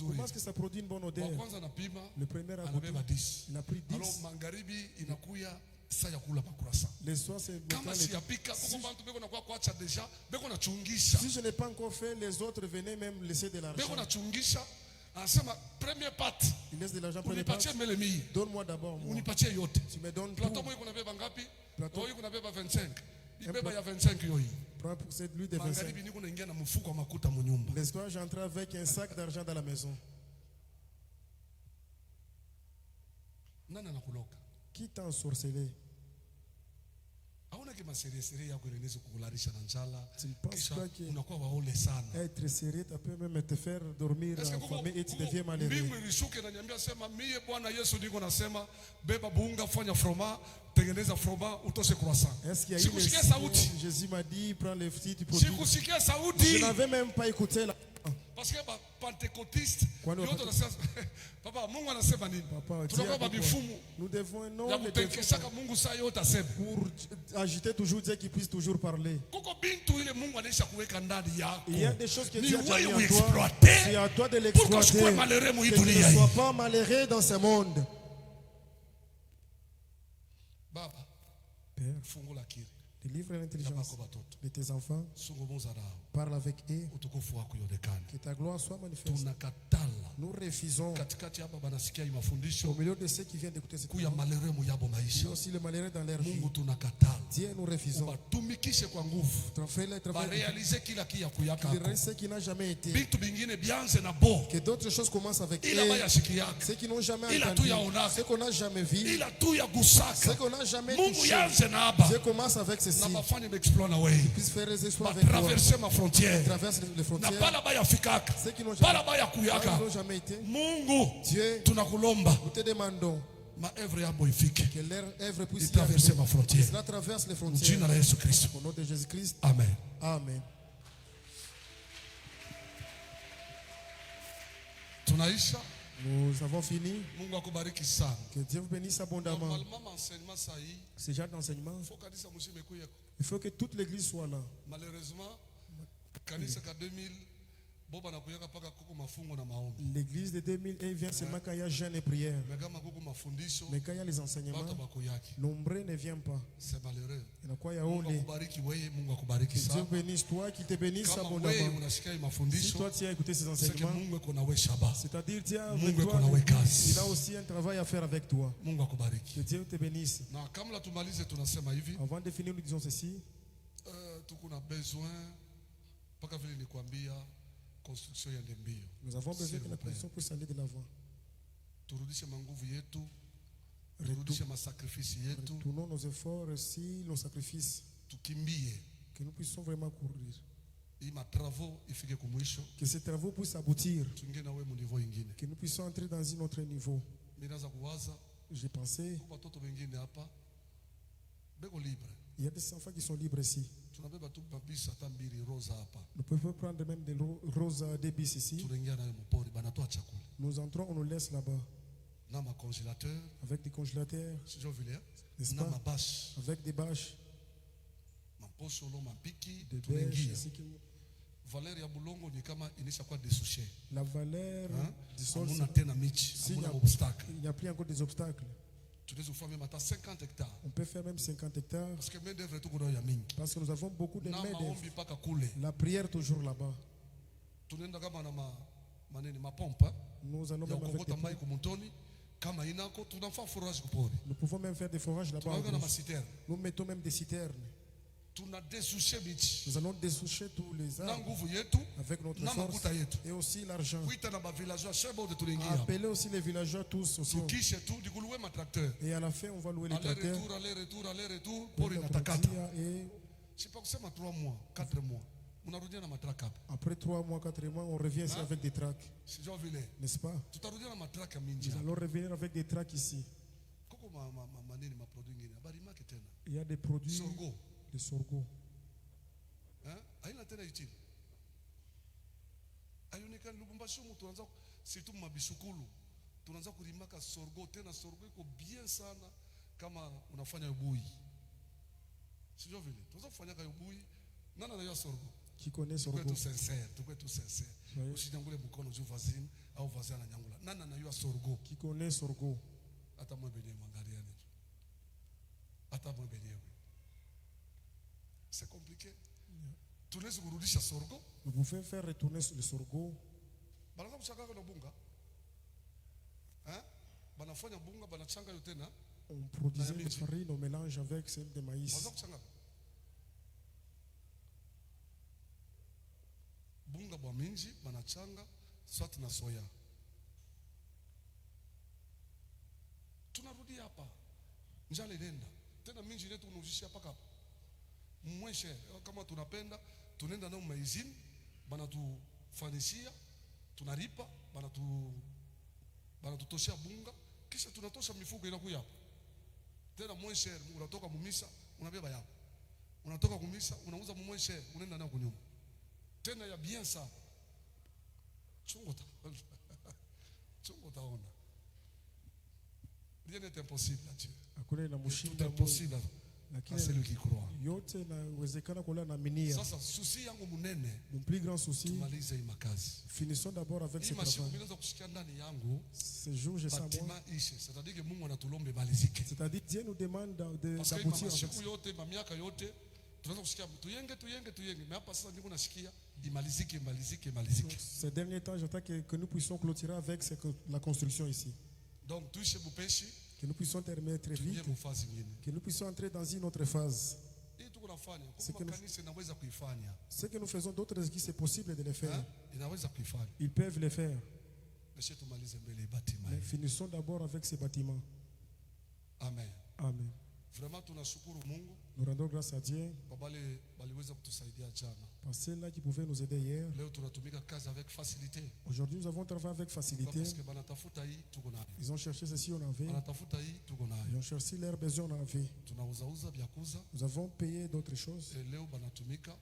Comment est-ce que ça produit une bonne odeur? Le premier a goûté. Il a pris 10. Les soirs, c'est si je n'ai pas encore fait, les autres venaient même laisser de l'argent. Il laisse de l'argent pour les pâtes. Donne-moi d'abord. Tu me donnes tout. Prends cette l'huile de 25. Les soirs, j'entrais avec un sac d'argent dans la maison. Qui t'a ensorcelé? Tu ne penses pas qu'être sérieux, ça peut même te faire dormir en famille et tu deviens malheureux. Est-ce qu'il y a eu Jésus m'a dit, prends les petits, tu produis. Je n'avais même pas écouté là. Parce que pentecôtiste, papa, Mungu anasema nini? Nous devons un nom pour agiter toujours Dieu qui puisse toujours parler. Il y a des choses que Dieu a mis en toi. C'est à toi de l'exploiter. Que tu ne sois pas malheureux dans ce monde. Père, délivre l'intelligence de tes enfants. Parle avec eux. Que ta gloire soit manifeste. Nous refusons au milieu de ceux qui viennent d'écouter cette parole. Il y a aussi le malheureux dans leur vie. Dieu, nous refusons. Fais-le travail. Qu'il reste ce qui n'a jamais été. Que d'autres choses commencent avec eux. Ceux qui n'ont jamais entendu. Ceux qu'on n'a jamais vu. Ceux qu'on n'a jamais touché. Dieu commence avec ceci. Qu'ils puissent faire des exploits avec toi. Traverse les frontières. Ceux qui n'ont jamais été. Dieu, nous te demandons que leur œuvre puisse traverser ma frontière. Cela traverse les frontières. Au nom de Jésus-Christ. Amen. Amen. Nous avons fini. Que Dieu vous bénisse abondamment. Ce genre d'enseignement, il faut que toute l'église soit là. Malheureusement, l'église de 2001 vient seulement quand il y a jeûne et prière. Mais quand il y a les enseignements, nombreux ne viennent pas. C'est malheureux. Il y a quoi il y a que Dieu bénisse toi, qu'il te bénisse abondamment. Si toi tu as écouté ces enseignements, c'est-à-dire Dieu avec toi, il a aussi un travail à faire avec toi. Que Dieu te bénisse. Avant de finir, nous disons ceci. Nous avons besoin que la construction puisse aller de l'avant. turudishe masakrifisi yetu, Retournons nos efforts aussi, nos sacrifices. tukimbie Que nous puissions vraiment courir. hii matravaux ifike kumwisho, Que ces travaux puissent aboutir. tuingie na wewe mu niveau ingine. Que nous puissions entrer dans un autre niveau. Mimi naanza kuwaza J'ai pensé, kwa watoto wengine hapa beko libre, il y a des enfants qui sont libres ici. tunabeba tu babisa hata mbili roza hapa, Nous pouvons prendre même des roses des bis ici. tunaingia nayo mpori, banatoa chakula Nous entrons, on nous laisse là-bas. na makongelateur, Avec des congélateurs, sio vile, n'est-ce na pas? mabashi, Avec des bâches, maposolo, mapiki, des bêches. tunaingia. ainsi que Valeur ya bulongo ni kama inisha kwa desushe, la valeur du sol, hamuna tena michi, s'il n'y hamuna a, obstacle. il n'y a plus encore des obstacles. Tunaweza kufanya même hata 50 hectares, On peut faire même 50 hectares parce que main d'œuvre tuko nayo ya mingi, parce que nous avons beaucoup de na main d'œuvre. maombi paka kule, La prière toujours là-bas. tunaenda kama na maneni mapompa Nous allons ya même avec ukokota des mai kumutoni, kama inako tunafanya forage kupori, Nous pouvons même faire des forages là-bas. en tunaweka na brousse. masiterne, Nous mettons même des citernes. tuna desushe michi Nous allons dessoucher tous les na arbres nguvu yetu avec notre na force makuta yetu, et aussi l'argent. kuita na bavillageois shebo de tunaingia, Appeler aussi les villageois tous aussi. tukishe tu dikuluwe matracteur, Et à la fin, on va louer les aller tracteurs. retour, aller retour, aller retour, pour pori notre natakata. dia. Et Si pas kusema 3 mois, 4 mois, unarudia na matraka hapa, après 3 mois, 4 mois, on revient ici avec des tracts. sijua vile N'est-ce pas? tutarudia na matraka mingi Nous hapa. allons revenir avec des tracts ici. Kuko manini maproduit ngine habari make tena Il y a des produits sorgho, de sorgho. haina tena itili aionekani Lubumbashi humu, tunaanza situ mabisukulu, tunaanza kulimaka sorgho tena. Sorgho iko bien sana kama unafanya ubui, sijua vile tunaanza kufanya kayo ubui. Nana na sorgho Qui connaît tukwe sorgho? tu sincere, tukwe tu sincere, Oui. usinyangule mkono juu vazini au vazana nyangula. Nana na yo sorgho, Qui connaît sorgho? hata mwe benyewe mwangaliane tu, hata mwe benyewe c'est compliqué. Tunaweza kurudisha sorgho, Nous pouvons faire retourner le sorgho. banaanza kuchanganya na bunga, banafanya bunga, banachanga yo tena, On produisait Na une minji. farine, on mélange avec celle de maïs. banaanza kuchanganya bunga bwa minji, banachanga swat na soya. Tunarudi hapa, njale nenda tena, minji yetu unauzishia paka hapa mweshe. Kama tunapenda tunaenda nao maizini, banatufanisia, tunalipa, banatutoshea bunga, kisha tunatosha mifuko inakuya hapa tena mweshe. Unatoka mumisa unabeba yako, unatoka kumisa unauza mweshe, unaenda nao kunyuma tena ya bien sana. Chungota chungota, ona rien n'est impossible à Dieu, Hakuna tout inamshinda est Mungu. possible à Lakini celui qui croit. yote inawezekana kwa yule anaaminia. Sasa susi yangu munene, Mon plus grand souci, tumalize hii makazi. finissons d'abord avec Hii ce masiku travail. minaanza kusikia ndani yangu Ce jour, je sens moi. batima ishe, c'est-à-dire que Mungu anatulombe malizike, C'est-à-dire, Dieu nous demande parce que d'aboutir avec masiku ça. yote mamiaka yote tunaanza kusikia tuyenge, mais hapa sasa niko nasikia imalizike. Ces derniers temps, j'attends que nous puissions clôturer avec la construction ici. Donc tuishe bupeshi, Que nous puissions terminer très tuingie vite. mufazi nyingine. Que nous puissions entrer dans une autre phase. Hii tuko nafanya C'est kwa que kanisa inaweza kuifanya, Ce que nous faisons d'autres églises, c'est possible de le faire. inaweza kuifanya. Ils peuvent le faire. Meshe tumalize mbele ya batima. Mais finissons d'abord avec ces bâtiments. Amen. Amen. Vraiment tunashukuru Mungu Nous rendons grâce à Dieu kwa bale baliweza kutusaidia jana. parce que ceux-là qui pouvaient nous aider hier. Leo tunatumika kazi avec facilité. Aujourd'hui, nous avons travaillé avec facilité. Parce que banatafuta hii tuko nayo. Ils ont cherché ceci, on avait. Banatafuta hii tuko Ils nayo. ont cherché leurs besoins, on avait. Tunauzauza vya kuuza. Nous avons payé d'autres choses. Leo banatumika.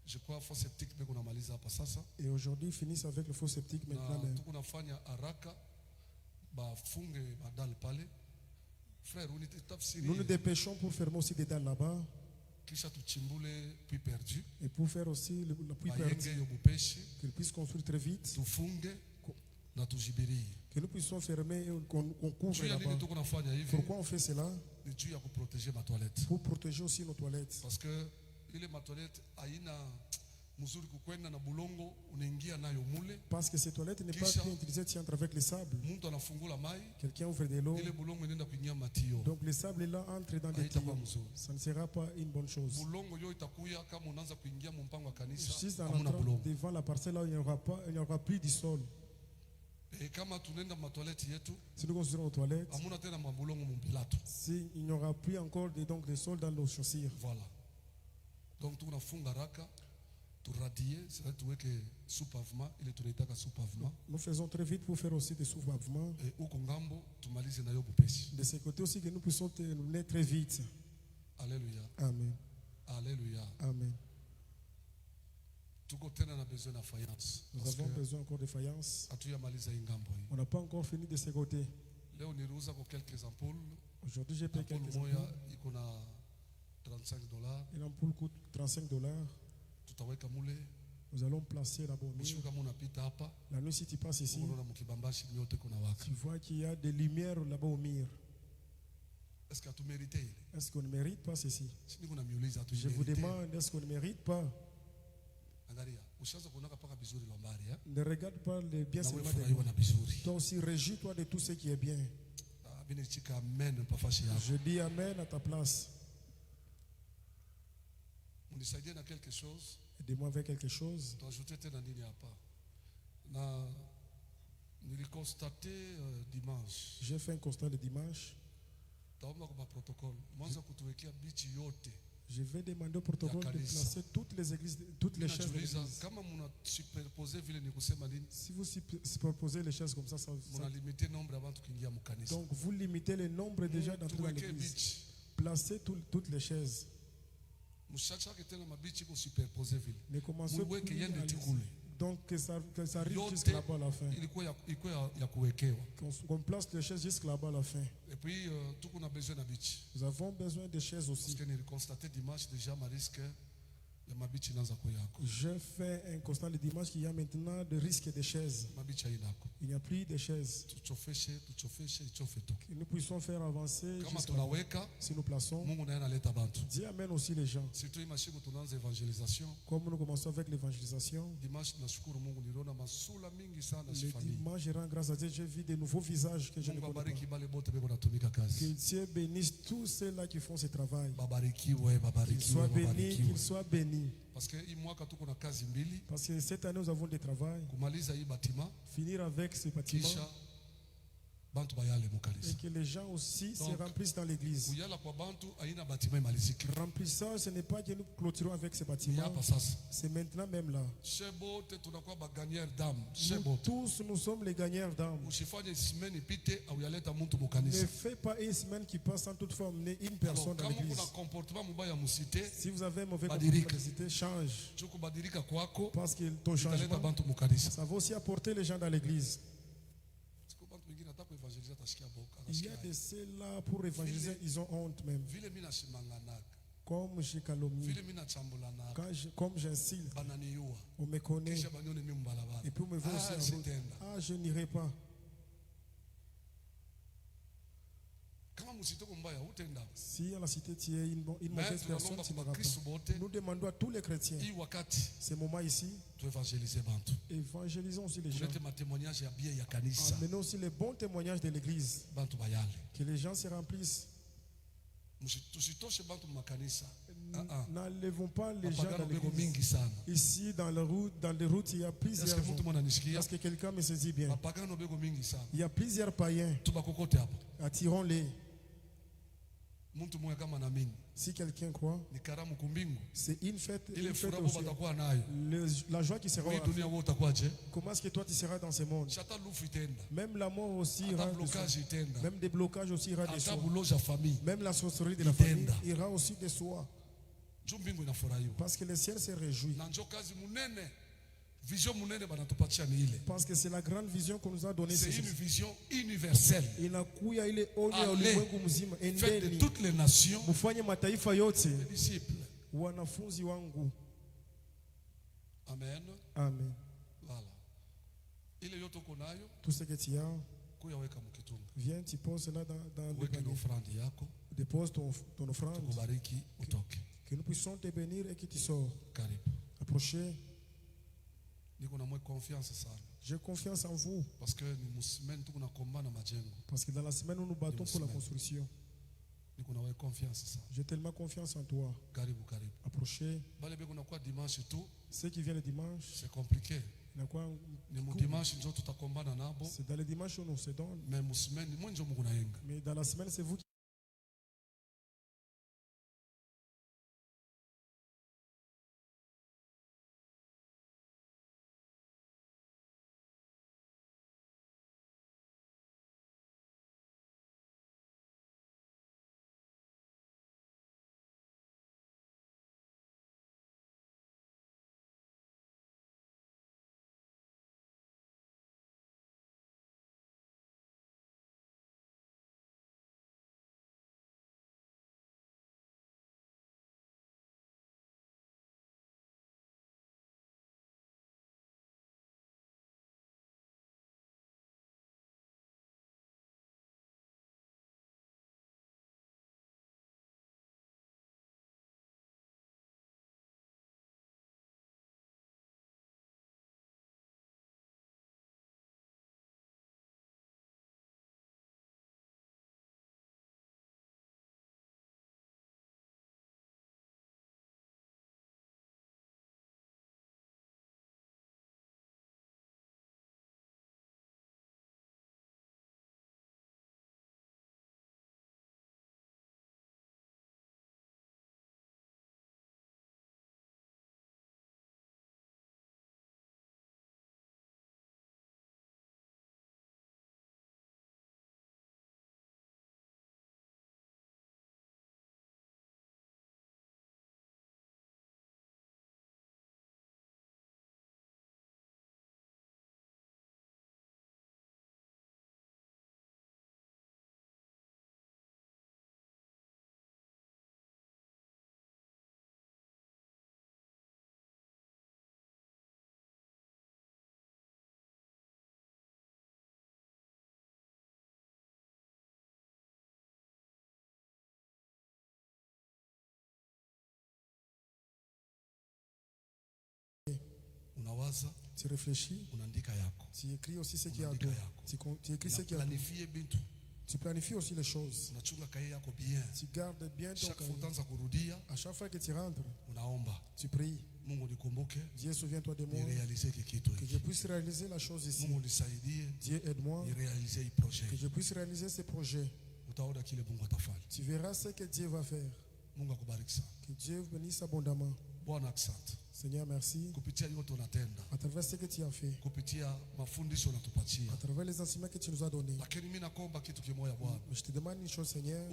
Je crois faux sceptique beko namaliza hapa sasa. Et aujourd'hui, ils finissent avec le faux sceptique maintenant. Na tuko nafanya haraka bafunge badal pale. Frère, Nous nous unitafsiri dépêchons pour fermer aussi des dalles là-bas kisha tuchimbule puis perdu. et pour faire aussi le puits Bayenge perdu. yo bupeshi, Qu'ils puissent construire très vite. tufunge na tujibirie. Que nous puissions fermer et qu'on couvre Juu ya nini là-bas. tuko nafanya hivi? Pourquoi on fait cela? Ni juu ya kuproteger ma toilette. Pour protéger aussi nos toilettes. Parce que ile ma toilette haina mzuri kukwenda na bulongo unaingia nayo mule. Parce que ces toilettes n'est pas Kisha. bien utilisées, tu entres avec le sable. Mtu anafungula mai, Quelqu'un ouvre de l'eau. ile bulongo inaenda kuingia matio. Donc le sable là entre dans des Haitakuwa tuyaux. mzuri. Ça ne sera pas une bonne chose. Bulongo yo itakuya kama unaanza kuingia mumpango wa kanisa. Juste en Hamuna entrant bulongo. devant la parcelle là où il n'y aura plus du sol. Et kama tunaenda matoilette yetu, si nous construisons aux toilettes, amuna tena mabulongo mumbilato. si il n'y aura plus encore donc des sols dans nos chaussures. Voilà. Donc tunafunga raka, turadie, c'est-à-dire tuweke sous pavement, ile tunaitaka sous pavement. Nous faisons très vite pour faire aussi des sous-pavements. Et uko ngambo tumalize nayo bupesi. De ce côté aussi que nous puissions terminer très vite. Alléluia. Amen. Alléluia. Amen. Tuko tena na besoin de faïence. Nous avons besoin encore de faïence. Hatuyamaliza hii ngambo hii. On n'a pas encore fini de ce côté. Leo niruhusa kwa quelques ampoules. Aujourd'hui, j'ai payé quelques Moya ampoules. iko na $35. Une ampoule coûte $35. Tutaweka mule. Nous allons placer là-bas au Usiku mur. kama unapita hapa, La nuit, si tu passes ici, unaona mkibambashi nyote kuna waka. tu vois qu'il y a des lumières là-bas au mur. Est-ce que tu mérites ile? Est-ce qu'on ne mérite pas ceci? Si niko na miuliza tu. Je vous demande, est-ce qu'on ne mérite pas? Angalia, ushaanza kuonaka paka bizuri lombari eh? Ne regarde pas les biens Na seulement wewe des furahiwa na bizuri. toi aussi, réjouis-toi de tout ce qui est bien. Ah, bine chika amen pa fashi yako. Je dis Amen à ta place. Unisaidie na quelque chose. Aidez-moi avec quelque chose. Tuajute tena nini hapa? Na nilikonstate dimanche. J'ai fait un constat le dimanche. Taomba kwa protocole. Mwanza kutuwekea bichi yote. Je vais demander au protocole de kanisa. placer toutes les églises, toutes les chaises de Najiuliza l'église. kama muna superposer vile ni kusema nini? Si vous superposez les chaises comme ça, Muna limiter nombre ya watu kuingia mkanisa. donc vous limitez le nombre déjà d'entrées dans Tuweke l'église. bichi. Placez toutes les chaises. Mshachake tena mabichi ko superposer vile. Ne commencez Muiweke plus yende à tikule. donc que ça arrive Yote jusqu'à là-bas à la fin. ilikuwa ya kuwekewa. Qu'on place les chaises jusqu'à là-bas à la fin. Et puis tuko na besoin na bichi. Nous avons besoin de chaises Parce aussi. que niliconstater dimanche déjà ma risque ya mabichi inaanza kuyako. Je fais un constat le dimanche qu'il y a maintenant de risque de chaises. Mabichi hainako. Il n'y a plus de chaises. Tuchofeshe ichofe tu. Que nous puissions faire avancer Kama jusqu'à là-bas. tunaweka Si nous plaçons, Mungu naye analeta bantu. Dieu amène aussi les gens. Surtout hii mashiko tunaanza evangelisation. Comme nous commençons avec l'évangélisation, Dimanche nashukuru Mungu niliona masula mingi sana le si famille. dimanche, je rends grâce à Dieu, j'ai vu de nouveaux visages que je ne Mungu connais abariki pas. bale bote beko natumika Que kazi. Dieu bénisse tous ceux-là qui font ce travail. Babarikiwe, Qu'ils babarikiwe, soient bénis, babarikiwe. qu'ils soient bénis. Parce que hii mwaka tuko na kazi mbili. Parce que cette année, nous avons des travail. Kumaliza hii batima Finir avec ce bâtiment kisha bantu bayale et mukanisa. que les gens aussi se Donc, remplissent dans l'église. Kuyala kwa bantu haina batima imaliziki. Remplissage, ce n'est pas que nous clôturons avec ce Ni bâtiment. hapa sasa. C'est maintenant même là. Shebote tunakuwa baganière d'âme. Nous Shebote. tous, nous sommes les gagnants d'âme. Usifanye simeni ipite au yaleta muntu Ne mukanisa. fais pas une semaine qui passe sans toutefois emmener une Alors personne dans kama l'église. kuna comportement mubaya musite, Si vous avez un mauvais Badirika. comportement, de cité, change. chukubadilika kwako Parce que ton italeta changement, bantu mukanisa. ça va aussi apporter les gens dans l'église. Siku bantu wengine hata kuevangeliza atashikia boka. Il y a de ceux-là pour évangéliser, ils ont honte même. Vile mimi nashimanganaka. Comme je calomnie, Vile mimi nachambulanaka. comme j'insulte, Bananiua. on me connaît. Kisha banione mimi mbalabala. Et puis on me voit aussi en route. sitenda. Ah, je n'irai pas. Kama musitoko mbaya utenda. Si à la cité tu es une Mais mauvaise personne, tunalomba tu kwa n'iras Kristo pas. bote Nous demandons à tous les chrétiens, hii wakati ce moment ici, tuevangelize bantu. évangélisons aussi les gens. Tulete matemoignage ya bie ya kanisa. Amenons aussi les bons témoignages de l'église. Bantu bayale. Que les gens se remplissent. Tusitoshe bantu makanisa. N'enlevons pas les gens Mapagano dans beko l'église. mingi sana. Ici, dans les routes, il y a Est-ce plusieurs que mtu gens. mwana nishikia? Est-ce que quelqu'un me saisit bien? Mapagano beko mingi sana. Il y a plusieurs païens. Tubakokote hapo. Attirons-les. Mtu mmoja kama na mimi Si quelqu'un croit, ni karamu kumbingu. c'est une fête Ile furaha aussi. batakuwa nayo. La joie qui sera Hii là. dunia wewe utakuwaje? Comment est-ce que toi tu seras dans ce monde? Shata lufu itenda. Même la mort aussi Hata ira de blocage soi. itenda. Même des blocages aussi ira de Hata soi. buloja famille. Même la sorcellerie de la Itenda. famille ira aussi de soi. Juu mbingu inafurahiwa. Parce que le ciel se réjouit. Na njoo kazi munene. Vision munene banatupatia ni ile. Parce que c'est la grande vision qu'on nous a donnée. C'est une vision universelle. Inakuya ile onyo ya Allez, ulimwengu mzima. Faites de Endeni toutes les nations mufanye mataifa yote des disciples. wanafunzi wangu. Amen. Amen. Voilà. Ile yote uko nayo Tout ce que tu as, kuya weka mkitunga. viens, tu poses là dans le Weke na panier. offrande yako. Dépose ton offrande. Tukubariki utoke. Que nous puissions te bénir et que tu sors. Karibu. Approchez. Niko na mwe confiance sana. J'ai confiance en vous. Parce que ni musimeni tuko na komba na majengo. Parce que dans la semaine, nous nous battons pour la construction. Niko na wewe confiance sana. J'ai tellement confiance en toi. Karibu karibu. Approchez. Bale beko na kwa dimanche tu, Ceux qui viennent le dimanche, c'est compliqué. C'est dans les dimanches où nous se donne. Mais dans la semaine, c'est vous qui... Tu réfléchis, tu écris aussi ce qu'il y a d'autre. Tu écris ce qu'il y a d'autre. Tu planifies aussi les choses. Tu gardes bien ton cahier. À chaque fois que tu rentres, tu pries. Dieu, souviens-toi de moi. Que je puisse réaliser la chose ici. Dieu, aide-moi. Que je puisse réaliser ces projets. Tu verras ce que Dieu va faire. Que Dieu vous bénisse abondamment. Seigneur, merci. À travers ce que tu as fait, à travers les enseignements que tu nous as donnés, je te demande une chose, Seigneur.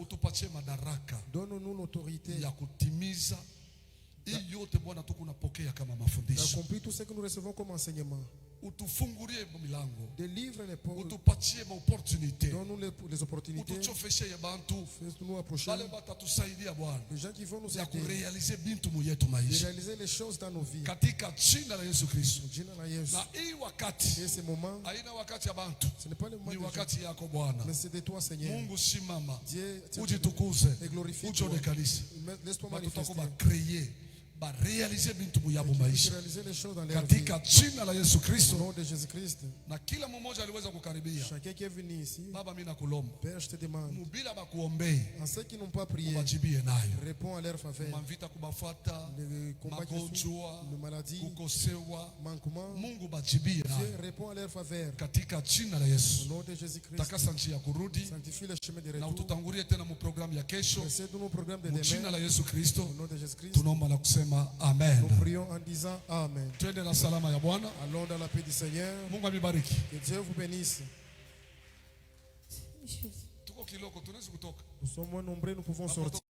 Donne-nous l'autorité d'accomplir tout ce que nous recevons comme enseignement. Délivre les portes. Donne-nous les opportunités. Fais-nous approcher. Les gens qui vont nous aider de réaliser les choses dans nos vies. Et ce moment, ce n'est pas le moment de gens, mais c'est de toi, Seigneur. Dieu, et glorifie-toi. Laisse-toi manifester. Réaliser bintu muyabu maisha katika jina la Yesu Kristo. Na kila mmoja aliweza kukaribia. Baba, mimi nakulomba mubila bakuombei wajibie nayo mavita kubafuata, magonjwa, kukosewa, Mungu bajibie nayo katika jina la Yesu. Takasa njia ya kurudi na ututangulie tena mu programu ya kesho mu jina la Yesu Kristo. Tunaomba na kusema amen. Nous prions en disant amen. Twende na salama ya Bwana. Allons dans la paix du Seigneur. Mungu abariki. Que Dieu vous bénisse. Tuko kiloko tunaweza kutoka. Nous sommes moins nombreux, nous pouvons sortir.